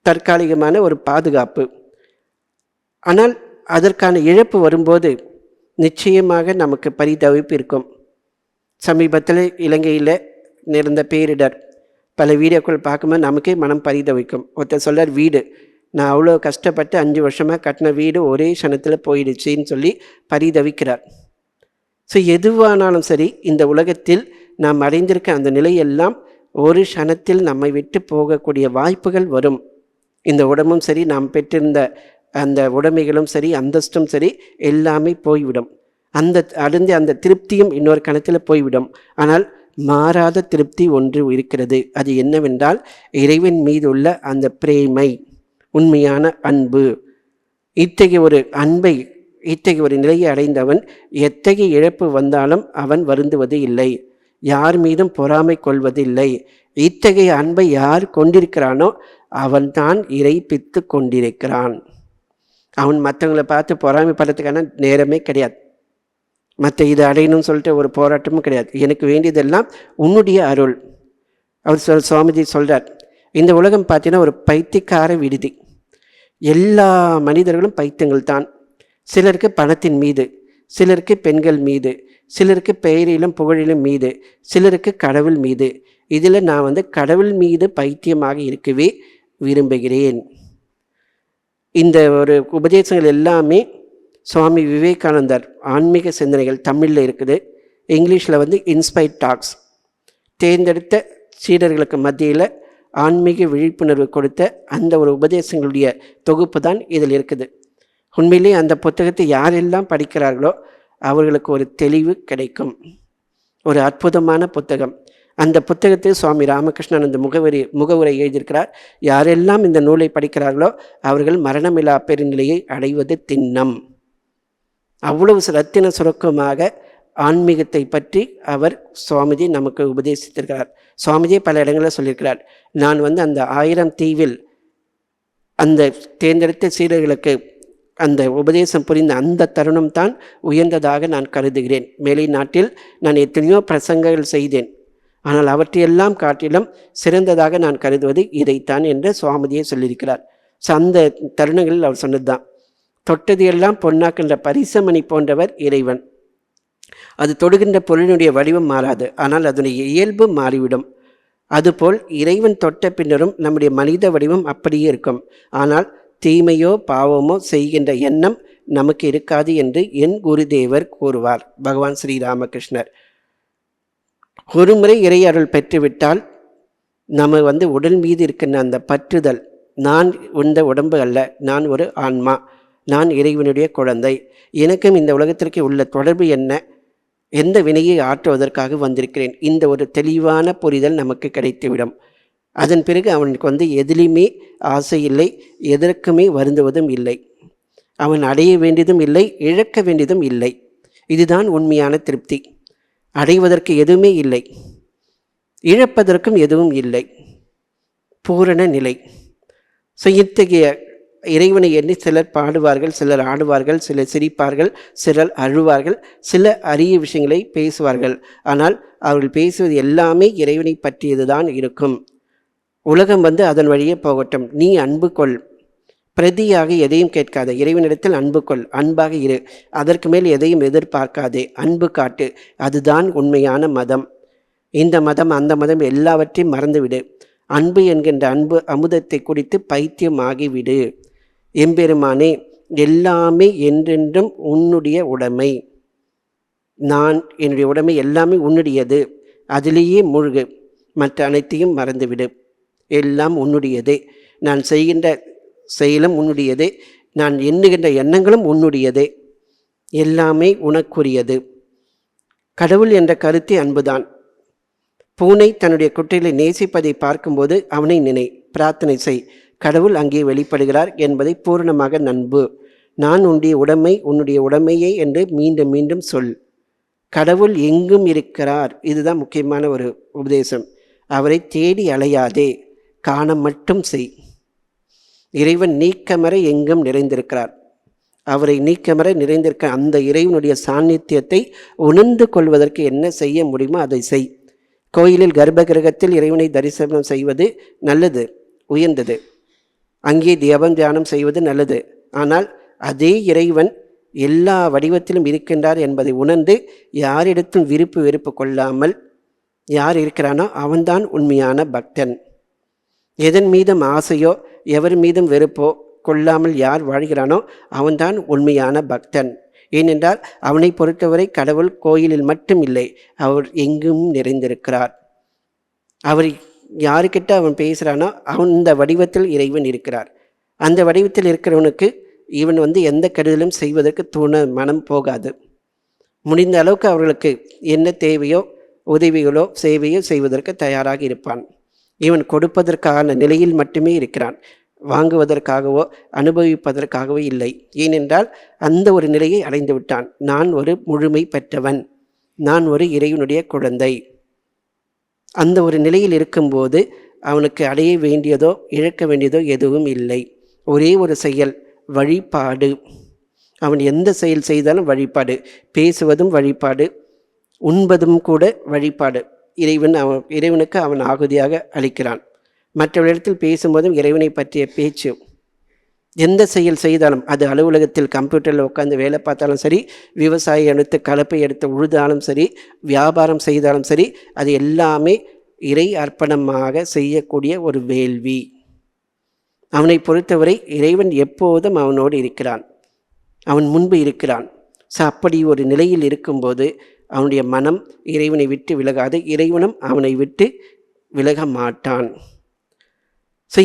தற்காலிகமான ஒரு பாதுகாப்பு. ஆனால் அதற்கான இழப்பு வரும்போது நிச்சயமாக நமக்கு பரிதவிப்பு இருக்கும். சமீபத்தில் இலங்கையில் நேர்ந்த பேரிடர், பல வீடியோக்கள் பார்க்கும்போது நமக்கே மனம் பரிதவிக்கும். ஒருத்தர் சொல்கிறார், வீடு நான் அவ்வளோ கஷ்டப்பட்டு 5 வருஷமாக கட்டின வீடு ஒரே க்ஷணத்தில் போயிடுச்சின்னு சொல்லி பரிதவிக்கிறார். ஸோ எதுவானாலும் சரி, இந்த உலகத்தில் நாம் அடைந்திருக்க அந்த நிலையெல்லாம் ஒரு க்ஷணத்தில் நம்மை விட்டு போகக்கூடிய வாய்ப்புகள் வரும். இந்த உடம்பும் சரி, நாம் பெற்றிருந்த அந்த உடைமைகளும் சரி, அந்தஸ்தும் சரி, எல்லாமே போய்விடும். அந்த திருப்தியும் இன்னொரு கணத்தில் போய்விடும். ஆனால் மாறாத திருப்தி ஒன்று இருக்கிறது. அது என்னவென்றால் இறைவன் மீது உள்ள அந்த பிரேமை, உண்மையான அன்பு. இத்தகைய ஒரு அன்பை, இத்தகைய ஒரு நிலையை அடைந்தவன் எத்தகைய இழப்பு வந்தாலும் அவன் வருந்துவது இல்லை, யார் மீதும் பொறாமை கொள்வதில்லை. இத்தகைய அன்பை யார் கொண்டிருக்கிறானோ அவன்தான் இறைப்பித்து கொண்டிருக்கிறான். அவன் மற்றவங்களை பார்த்து பொறாமைப்படுறதுக்கான நேரமே கிடையாது. மற்ற இதை அடையணும்னு சொல்லிட்டு ஒரு போராட்டமும் கிடையாது. எனக்கு வேண்டியதெல்லாம் உன்னுடைய அருள். அவர் சுவாமிஜி சொல்கிறார், இந்த உலகம் பார்த்தீங்கன்னா ஒரு பைத்தியக்கார விடுதி. எல்லா மனிதர்களும் பைத்தியங்கள் தான். சிலருக்கு பணத்தின் மீது, சிலருக்கு பெண்கள் மீது, சிலருக்கு பெயரிலும் புகழிலும் மீது, சிலருக்கு கடவுள் மீது. இதில் நான் கடவுள் மீது பைத்தியமாக இருக்கவே விரும்புகிறேன். இந்த ஒரு உபதேசங்கள் எல்லாமே சுவாமி விவேகானந்தர் ஆன்மீக சிந்தனைகள் தமிழில் இருக்குது. இங்கிலீஷில் இன்ஸ்பைர்ட் டாக்ஸ், தேர்ந்தெடுத்த சீடர்களுக்கு மத்தியில் ஆன்மீக விழிப்புணர்வு கொடுத்த அந்த ஒரு உபதேசங்களுடைய தொகுப்பு தான் இதில் இருக்குது. உண்மையிலேயே அந்த புத்தகத்தை யாரெல்லாம் படிக்கிறார்களோ அவர்களுக்கு ஒரு தெளிவு கிடைக்கும். ஒரு அற்புதமான புத்தகம். அந்த புத்தகத்தில் சுவாமி ராமகிருஷ்ணன் அந்த முகவுரை எழுதியிருக்கிறார். யாரெல்லாம் இந்த நூலை படிக்கிறார்களோ அவர்கள் மரணமில்லா பெருநிலையை அடைவது திண்ணம். அவ்வளவு ரத்தின சுருக்கமாக ஆன்மீகத்தை பற்றி அவர் சுவாமிஜி நமக்கு உபதேசித்திருக்கிறார். சுவாமிஜி பல இடங்களில் சொல்லியிருக்கிறார், நான் அந்த 1000 தீவில் அந்த தேர்ந்தெடுத்த சீடர்களுக்கு அந்த உபதேசம் புரிந்த அந்த தருணம் தான் உயர்ந்ததாக நான் கருதுகிறேன். மேலை நாட்டில் நான் எத்தனையோ பிரசங்கங்கள் செய்தேன், ஆனால் அவற்றையெல்லாம் காட்டிலும் சிறந்ததாக நான் கருதுவது இதைத்தான் என்று சுவாமிஜியை சொல்லியிருக்கிறார். ஸோ அந்த தருணங்களில் அவர் சொன்னது தான், தொட்டது எல்லாம் பொன்னாக்கின்ற பரிசமணி போன்றவர் இறைவன். அது தொடுகின்ற பொருளினுடைய வடிவம் மாறாது, ஆனால் அதனுடைய இயல்பு மாறிவிடும். அதுபோல் இறைவன் தொட்ட பின்னரும் நம்முடைய மனித வடிவம் அப்படியே இருக்கும். ஆனால் தீமையோ பாவமோ செய்கின்ற எண்ணம் நமக்கு இருக்காது என்று என் குருதேவர் கூறுவார், பகவான் ஸ்ரீ ராமகிருஷ்ணர். ஒரு முறை இறை அருள் பெற்றுவிட்டால் நம்ம உடல் மீது இருக்கின்ற அந்த பற்றுதல், நான் இந்த உடம்பு அல்ல, நான் ஒரு ஆன்மா, நான் இறைவனுடைய குழந்தை, எனக்கும் இந்த உலகத்திற்கு உள்ள தொடர்பு என்ன, எந்த வினையை ஆற்றுவதற்காக வந்திருக்கிறேன். இந்த ஒரு தெளிவான புரிதல் நமக்கு கிடைத்துவிடும். அதன் பிறகு அவனுக்கு எதிலுமே ஆசை இல்லை, எதற்குமே வருந்துவதும் இல்லை. அவன் அடைய வேண்டியதும் இல்லை, இழக்க வேண்டியதும் இல்லை. இதுதான் உண்மையான திருப்தி. அடைவதற்கு எதுவுமே இல்லை, இழப்பதற்கும் எதுவும் இல்லை, பூரண நிலை. இத்தகைய இறைவனை எண்ணி சிலர் பாடுவார்கள், சிலர் ஆடுவார்கள், சிலர் சிரிப்பார்கள், சிலர் அழுவார்கள், சில அரிய விஷயங்களை பேசுவார்கள். ஆனால் அவர்கள் பேசுவது எல்லாமே இறைவனை பற்றியதுதான் இருக்கும். உலகம் அதன் வழியே போகட்டும், நீ அன்பு கொள், பிரதியாக எதையும் கேட்காத, இறைவனிடத்தில் அன்பு கொள், அன்பாக இரு, அதற்கு மேல் எதையும் எதிர்பார்க்காதே, அன்பு காட்டு. அதுதான் உண்மையான மதம். இந்த மதம் அந்த மதம் எல்லாவற்றையும் மறந்துவிடு. அன்பு என்கின்ற அன்பு அமுதத்தை குடித்து பைத்தியமாகிவிடு. எம்பெருமானே, எல்லாமே என்றென்றும் உன்னுடைய உடைமை, நான் என்னுடைய உடைமை எல்லாமே உன்னுடையது, அதிலேயே மூழ்கு, மற்ற அனைத்தையும் மறந்துவிடு. எல்லாம் உன்னுடையதே, நான் செய்கின்ற செயலும் உன்னுடையதே, நான் எண்ணுகின்ற எண்ணங்களும் உன்னுடையதே, எல்லாமே உனக்குரியது. கடவுள் என்ற கருத்தை அன்புதான். பூனை தன்னுடைய குட்டைகளை நேசிப்பதை பார்க்கும்போது அவனை நினை, பிரார்த்தனை செய், கடவுள் அங்கே வெளிப்படுகிறார் என்பதை பூரணமாக நம்பு. நான் உன்னுடைய உடைமை, உன்னுடைய உடைமையே என்று மீண்டும் மீண்டும் சொல். கடவுள் எங்கும் இருக்கிறார், இதுதான் முக்கியமான ஒரு உபதேசம். அவரை தேடி அலையாதே, காண மட்டும் செய். இறைவன் நீக்கமற எங்கும் நிறைந்திருக்கிறார். அவரை நீக்கமற நிறைந்திருக்க அந்த இறைவனுடைய சாநித்தியத்தை உணர்ந்து கொள்வதற்கு என்ன செய்ய முடியுமோ அதை செய். கோயிலில் கர்ப்பகிரகத்தில் இறைவனை தரிசனம் செய்வது நல்லது, உயர்ந்தது. அங்கே தியாபம் தியானம் செய்வது நல்லது. ஆனால் அதே இறைவன் எல்லா வடிவத்திலும் இருக்கின்றார் என்பதை உணர்ந்து யாரிடத்தும் விருப்பு வெறுப்பு கொள்ளாமல் யார் இருக்கிறானோ அவன்தான் உண்மையான பக்தன். எதன் மீதும் ஆசையோ எவர் மீதும் வெறுப்போ கொள்ளாமல் யார் வாழ்கிறானோ அவன்தான் உண்மையான பக்தன். ஏனென்றால் அவனை பொறுத்தவரை கடவுள் கோயிலில் மட்டும் இல்லை, அவர் எங்கும் நிறைந்திருக்கிறார். அவர் யாருக்கிட்ட அவன் பேசுகிறானோ அந்த வடிவத்தில் இறைவன் இருக்கிறார். அந்த வடிவத்தில் இருக்கிறவனுக்கு இவன் எந்த கெடுதலும் செய்வதற்கு மனம் போகாது. முடிந்த அளவுக்கு அவர்களுக்கு என்ன தேவையோ உதவிகளோ சேவையோ செய்வதற்கு தயாராக இருப்பான். இவன் கொடுப்பதற்கான நிலையில் மட்டுமே இருக்கிறான், வாங்குவதற்காகவோ அனுபவிப்பதற்காகவோ இல்லை. ஏனென்றால் அந்த ஒரு நிலையை அடைந்து விட்டான். நான் ஒரு முழுமை பெற்றவன், நான் ஒரு இறைவனுடைய குழந்தை. அந்த ஒரு நிலையில் இருக்கும்போது அவனுக்கு அடைய வேண்டியதோ இழக்க வேண்டியதோ எதுவும் இல்லை. ஒரே ஒரு செயல், வழிபாடு. அவன் எந்த செயல் செய்தாலும் வழிபாடு, பேசுவதும் வழிபாடு, உண்பதும் கூட வழிபாடு. இறைவனுக்கு அவன் ஆகுதியாக அளிக்கிறான். மற்றவரிடத்தில் பேசும்போதும் இறைவனை பற்றிய பேச்சு. எந்த செயல் செய்தாலும், அது அலுவலகத்தில் கம்ப்யூட்டரில் உட்காந்து வேலை பார்த்தாலும் சரி, விவசாயம் எடுத்து கலப்பை எடுத்து உழுதாலும் சரி, வியாபாரம் செய்தாலும் சரி, அது எல்லாமே இறை அர்ப்பணமாக செய்யக்கூடிய ஒரு வேள்வி. அவனை பொறுத்தவரை இறைவன் எப்போதும் அவனோடு இருக்கிறான், அவன் முன்பு இருக்கிறான். அப்படி ஒரு நிலையில் இருக்கும்போது அவனுடைய மனம் இறைவனை விட்டு விலகாது, இறைவனும் அவனை விட்டு விலக மாட்டான்.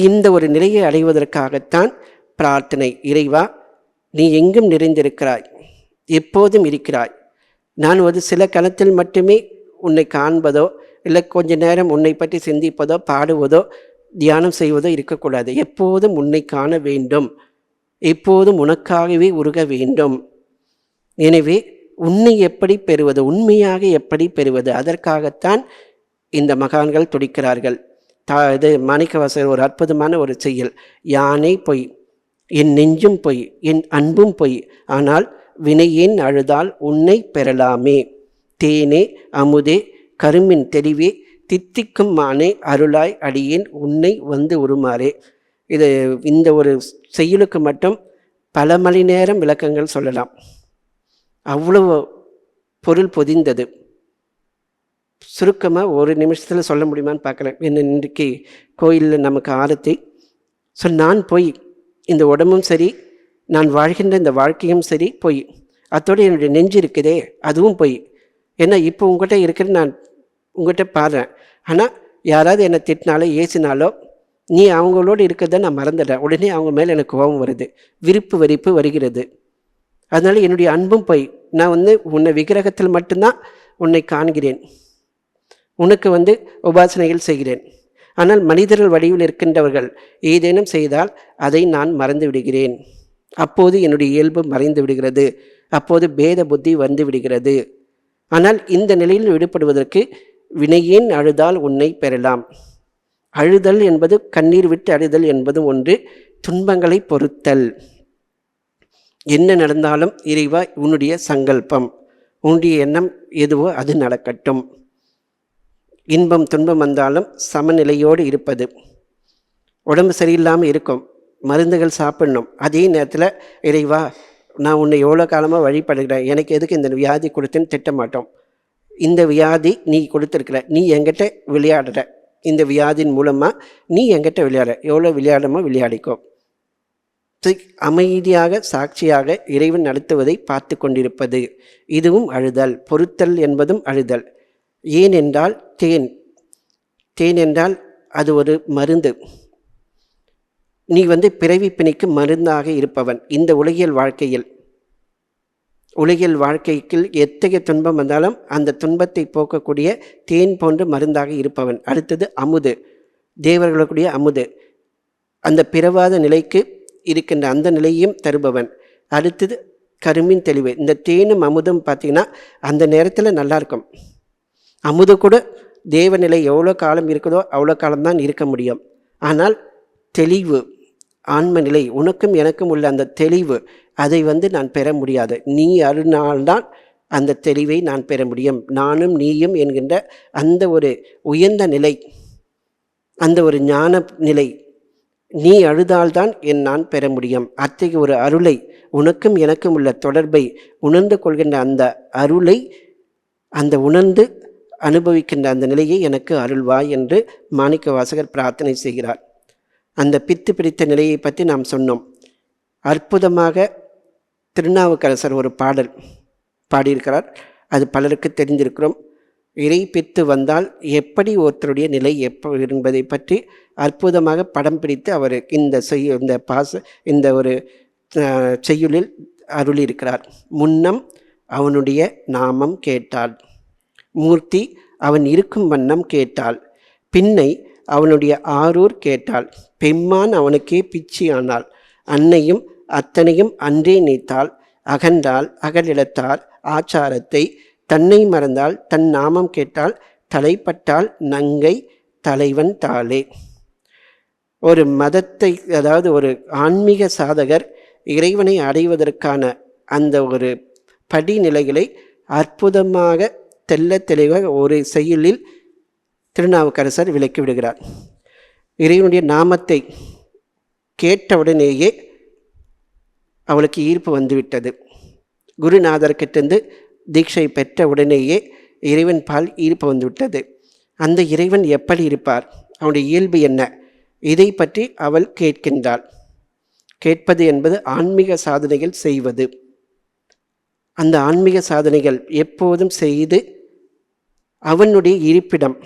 இந்த ஒரு நிலையை அடைவதற்காகத்தான் பிரார்த்தனை. இறைவா, நீ எங்கும் நிறைந்திருக்கிறாய், எப்போதும் இருக்கிறாய். நான் ஒரு சில கணத்தில் மட்டுமே உன்னை காண்பதோ இல்லை கொஞ்ச நேரம் உன்னை பற்றி சிந்திப்பதோ பாடுவதோ தியானம் செய்வதோ இருக்கக்கூடாது. எப்போதும் உன்னை காண வேண்டும், எப்போதும் உனக்காகவே உருக வேண்டும். எனவே உன்னை எப்படி பெறுவது, உண்மையாக எப்படி பெறுவது, அதற்காகத்தான் இந்த மகான்கள் துடிக்கிறார்கள். இது மாணிக்கவாசகர் ஒரு அற்புதமான ஒரு செயல். யானை பொய், என் நெஞ்சும் பொய், என் அன்பும் பொய், ஆனால் வினையேன் அழுதால் உன்னை பெறலாமே. தேனே அமுதே கரும்பின் தெளிவே தித்திக்கும் மானே அருளாய் அடியேன் உன்னை உருமாறே. இந்த ஒரு செயலுக்கு மட்டும் பல மணி நேரம் விளக்கங்கள் சொல்லலாம். அவ்வளவு பொருள் பொதிந்தது. சுருக்கமாக ஒரு நிமிஷத்தில் சொல்ல முடியுமான்னு பார்க்குறேன். இன்றைக்கு கோயிலில் நமக்கு ஆரத்தி. நான் போய் இந்த உடம்பும் சரி, நான் வாழ்கின்ற இந்த வாழ்க்கையும் சரி போய், அதோடு என்னுடைய நெஞ்சு இருக்குதே அதுவும் போய். ஏன்னா இப்போ உங்கள்கிட்ட இருக்கிற நான் உங்கள்கிட்ட பாடுறேன். ஆனால் யாராவது என்னை திட்டினாலோ ஏசினாலோ நீ அவங்களோடு இருக்கிறத நான் மறந்துடுறேன். உடனே அவங்க மேலே எனக்கு கோபம் வருது, விருப்பு வெறுப்பு வருகிறது. அதனால் என்னுடைய அன்பும் போய். நான் உன்னை விக்கிரகத்தில் மட்டும்தான் உன்னை காண்கிறேன், உனக்கு உபாசனைகள் செய்கிறேன். ஆனால் மனிதர்கள் வடிவில் இருக்கின்றவர்கள் ஏதேனும் செய்தால் அதை நான் மறந்து விடுகிறேன். அப்போது என்னுடைய இயல்பு மறைந்து விடுகிறது, அப்போது பேத புத்தி வந்து விடுகிறது. ஆனால் இந்த நிலையில் விடுபடுவதற்கு வினையேன் அழுதால் உன்னை பெறலாம். அழுதல் என்பது கண்ணீர் விட்டு அழுதல் என்பதும் ஒன்று, துன்பங்களை பொறுத்தல். என்ன நடந்தாலும் இறைவா உன்னுடைய சங்கல்பம், உன்னுடைய எண்ணம் எதுவோ அது நடக்கட்டும். இன்பம் துன்பம் வந்தாலும் சமநிலையோடு இருப்பது. உடம்பு சரியில்லாமல் இருக்கும், மருந்துகள் சாப்பிடணும், அதே நேரத்தில் இறைவா நான் உன்னை எவ்வளோ காலமாக வழிபடுகிறேன், எனக்கு எதுக்கு இந்த வியாதி கொடுத்தேன்னு திட்ட மாட்டோம். இந்த வியாதி நீ கொடுத்துருக்கிற, நீ என்கிட்ட விளையாடுற, இந்த வியாதியின் மூலமாக நீ என்கிட்ட விளையாடுற, எவ்வளோ விளையாடமோ விளையாடிக்கோ. அமைதியாக சாட்சியாக இறைவன் நடத்துவதை பார்த்து கொண்டிருப்பது, இதுவும் அழுதல். பொறுத்தல் என்பதும் அழுதல். ஏனென்றால் தேன் என்றால் அது ஒரு மருந்து. நீ பிறவி பிணிக்கு மருந்தாக இருப்பவன். இந்த உலகியல் வாழ்க்கைக்கு எத்தகைய துன்பம் வந்தாலும் அந்த துன்பத்தை போக்கக்கூடிய தேன் போன்று மருந்தாக இருப்பவன். அடுத்தது அமுது, தேவர்களுடைய அமுது, அந்த பிறவாத நிலைக்கு இருக்கின்ற அந்த நிலையையும் தருபவன். அடுத்தது கருமின் தெளிவு. இந்த தேனும் அமுதும் பார்த்திங்கன்னா அந்த நேரத்தில் நல்லாயிருக்கும். அமுது கூட தேவநிலை எவ்வளோ காலம் இருக்குதோ அவ்வளோ காலம்தான் இருக்க முடியும். ஆனால் தெளிவு, ஆன்ம நிலை, உனக்கும் எனக்கும் உள்ள அந்த தெளிவு, அதை நான் பெற முடியாது. நீ அருளால்தான் அந்த தெளிவை நான் பெற முடியும். நானும் நீயும் என்கின்ற அந்த ஒரு உயர்ந்த நிலை, அந்த ஒரு ஞான நிலை, நீ அழுதால்தான் நான் பெற முடியும். அத்தகைய ஒரு அருளை, உனக்கும் எனக்கும் உள்ள தொடர்பை உணர்ந்து கொள்கின்ற அந்த அருளை, அந்த உணர்ந்து அனுபவிக்கின்ற அந்த நிலையை எனக்கு அருள்வாய் என்று மாணிக்கவாசகர் பிரார்த்தனை செய்கிறார். அந்த பித்து பிடித்த நிலையை பற்றி நாம் சொன்னோம். அற்புதமாக திருநாவுக்கரசர் ஒரு பாடல் பாடியிருக்கிறார். அது பலருக்கு தெரிந்திருக்கிறோம். இறை பித்து வந்தால் எப்படி ஒருத்தருடைய நிலை என்பதை பற்றி அற்புதமாக படம் பிடித்து அவர் இந்த ஒரு செய்யுளில் அருளியிருக்கிறார். முன்னம் அவனுடைய நாமம் கேட்டாள், மூர்த்தி அவன் இருக்கும் வண்ணம் கேட்டாள், பின்னை அவனுடைய ஆரூர் கேட்டாள், பெம்மான் அவனுக்கே பிச்சி ஆனாள், அன்னையும் அத்தனையும் அன்றே நீத்தாள், அகன்றாள் அகலிடத்தார் ஆச்சாரத்தை, தன்னை மறந்தால் தன் நாமம் கேட்டால், தலைப்பட்டால் நங்கை தலைவன் தாளே. ஒரு மதத்தை, அதாவது ஒரு ஆன்மீக சாதகர் இறைவனை அடைவதற்கான அந்த ஒரு படிநிலைகளை அற்புதமாக தெல்ல தெளிவாக ஒரு செய்யுளில் திருநாவுக்கரசர் விளக்கி விடுகிறார். இறைவனுடைய நாமத்தை கேட்டவுடனேயே அவளுக்கு ஈர்ப்பு வந்துவிட்டது. குருநாதர்கிட்டேருந்து தீட்சை பெற்ற உடனேயே இறைவன் பால் ஈர்ப்பு வந்துவிட்டது. அந்த இறைவன் எப்படி இருப்பார், அவனுடைய இயல்பு என்ன, இதை பற்றி அவள் கேட்கின்றாள். கேட்பது என்பது ஆன்மீக சாதனைகள் செய்வது. அந்த ஆன்மீக சாதனைகள் எப்போதும் செய்து அவனுடைய இருப்பிடம்,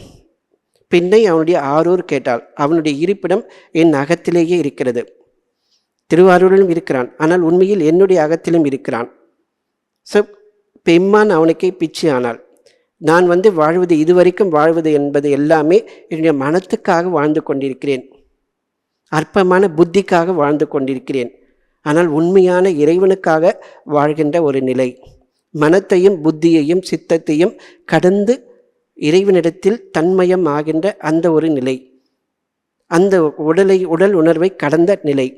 பின்னை அவனுடைய ஆரூர் கேட்டாள். அவனுடைய இருப்பிடம் என் அகத்திலேயே இருக்கிறது. திருவாரூரிலும் இருக்கிறான், ஆனால் உண்மையில் என்னுடைய அகத்திலும் இருக்கிறான். ஸோ பெம்மான் அவனுக்கே பிச்சு ஆனாள். நான் வாழ்வது, இதுவரைக்கும் வாழ்வது என்பது எல்லாமே என்னுடைய மனத்துக்காக வாழ்ந்து கொண்டிருக்கிறேன், அற்பமான புத்திக்காக வாழ்ந்து கொண்டிருக்கிறேன். ஆனால் உண்மையான இறைவனுக்காக வாழ்கின்ற ஒரு நிலை, மனத்தையும் புத்தியையும் சித்தத்தையும் கடந்து இறைவனிடத்தில் தன்மயம் ஆகின்ற அந்த ஒரு நிலை, அந்த உடல் உணர்வை கடந்த நிலை.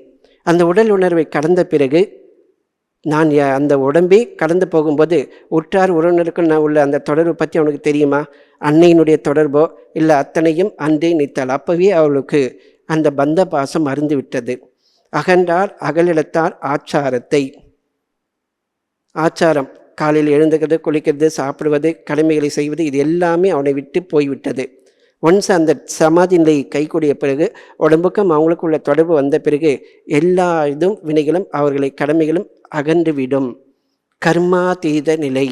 அந்த உடல் உணர்வை கடந்த பிறகு நான் அந்த உடம்பே கடந்து போகும்போது உற்றார் உறவினருக்கும் நான் உள்ள அந்த தொடர்பு பற்றி அவனுக்கு தெரியுமா? அன்னையினுடைய தொடர்போ இல்லை அத்தனையும் அன்றே நிற்த்தாள். அப்போவே அவளுக்கு அந்த பந்த பாசம் அருந்து விட்டது. அகன்றார் அகலிடத்தார் ஆச்சாரத்தை, ஆச்சாரம், காலையில் எழுந்துக்கிறது, குளிக்கிறது, சாப்பிடுவது, கடமைகளை செய்வது, இது எல்லாமே அவனை விட்டு போய்விட்டது. ஒன்ஸ் அந்த சமாதி நிலை கைகூடிய பிறகு, உடம்புக்கும் அவங்களுக்குள்ள தொடர்பு வந்த பிறகு எல்லா வினைகளும் அவர்களை கடமைகளும் அகன்றுவிடும். கர்மாதீத நிலை,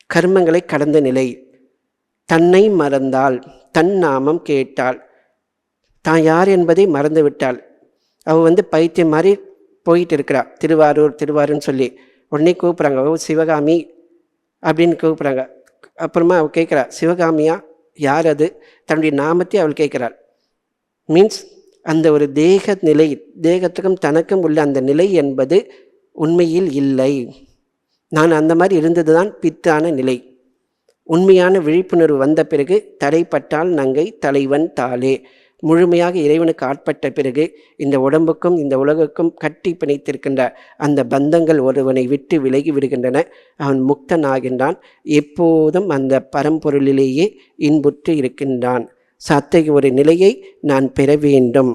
கர்மங்களை கடந்த நிலை. தன்னை மறந்தாள், தன் நாமம் கேட்டாள், தான் யார் என்பதை மறந்து விட்டாள். அவள் பைத்தியம் மாதிரி போயிட்டு இருக்கிறா. திருவாரூர்னு சொல்லி உடனே கூப்பிட்றாங்க, ஓ சிவகாமி அப்படின்னு கூப்பிட்றாங்க. அப்புறமா அவள் கேட்குறாள், சிவகாமியா யார் அது? தன்னுடைய நாமத்தை அவள் கேட்குறாள். மீன்ஸ் அந்த ஒரு தேக நிலை, தேகத்துக்கும் தனக்கும் உள்ள அந்த நிலை என்பது உண்மையில் இல்லை. நான் அந்த மாதிரி இருந்தது தான் பித்தான நிலை. உண்மையான விழிப்புணர்வு வந்த பிறகு தடைப்பட்டால் நங்கை தலைவன் தாளே, முழுமையாக இறைவனுக்கு ஆட்பட்ட பிறகு இந்த உடம்புக்கும் இந்த உலகுக்கும் கட்டி பிணைத்திருக்கின்ற அந்த பந்தங்கள் ஒருவனை விட்டு விலகி விடுகின்றன. அவன் முக்தனாகின்றான். எப்போதும் அந்த பரம்பொருளிலேயே இன்புற்று இருக்கின்றான். அத்தகைய ஒரு நிலையை நான் பெற வேண்டும்.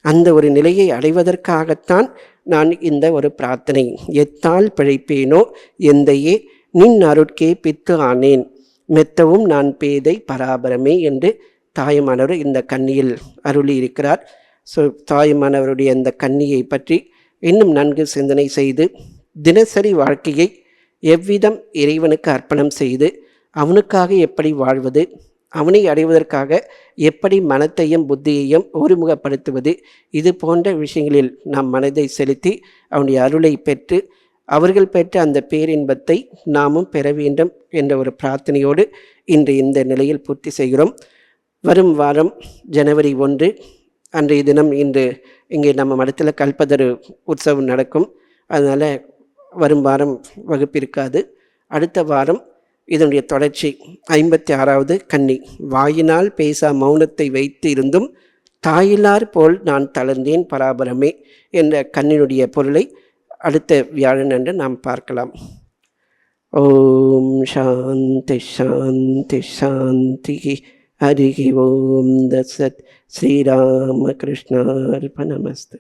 அந்த ஒரு நிலையை அடைவதற்காகத்தான் நான் இந்த ஒரு பிரார்த்தனை. எத்தால் பிழைப்பேனோ எந்தையே நின் அருட்கே பித்து ஆனேன், மெத்தவும் நான் பேதை பராபரமே என்று தாயுமானவர் இந்த கன்னியில் அருளி இருக்கிறார். ஸோ தாயுமானவருடைய இந்த கன்னியை பற்றி இன்னும் நன்கு சிந்தனை செய்து தினசரி வாழ்க்கையை எவ்விதம் இறைவனுக்கு அர்ப்பணம் செய்து அவனுக்காக எப்படி வாழ்வது, அவனை அடைவதற்காக எப்படி மனத்தையும் புத்தியையும் ஒருமுகப்படுத்துவது, இது போன்ற விஷயங்களில் நாம் மனதை செலுத்தி அவனுடைய அருளை பெற்று அவர்கள் பெற்ற அந்த பேரின்பத்தை நாமும் பெற வேண்டும் என்ற ஒரு பிரார்த்தனையோடு இன்று இந்த நிலையில் பூர்த்தி செய்கிறோம். வரும் வாரம் ஜனவரி 1 அன்றைய தினம் இன்று இங்கே நம்ம மடத்தில் கல்பதரு உற்சவம் நடக்கும். அதனால் வரும் வாரம் வகுப்பு இருக்காது. அடுத்த வாரம் இதனுடைய தொடர்ச்சி 56வது கன்னி. வாயினால் பேசா மௌனத்தை வைத்து இருந்தும் தாயிலார் போல் நான் தளர்ந்தேன் பராபரமே என்ற கண்ணினுடைய பொருளை அடுத்த வியாழன் அன்று நாம் பார்க்கலாம். ஓம் சாந்தி சாந்தி சாந்தி. ஹரி ஓம் தத்சத். ஸ்ரீராமகிருஷ்ணார்பணமஸ்து.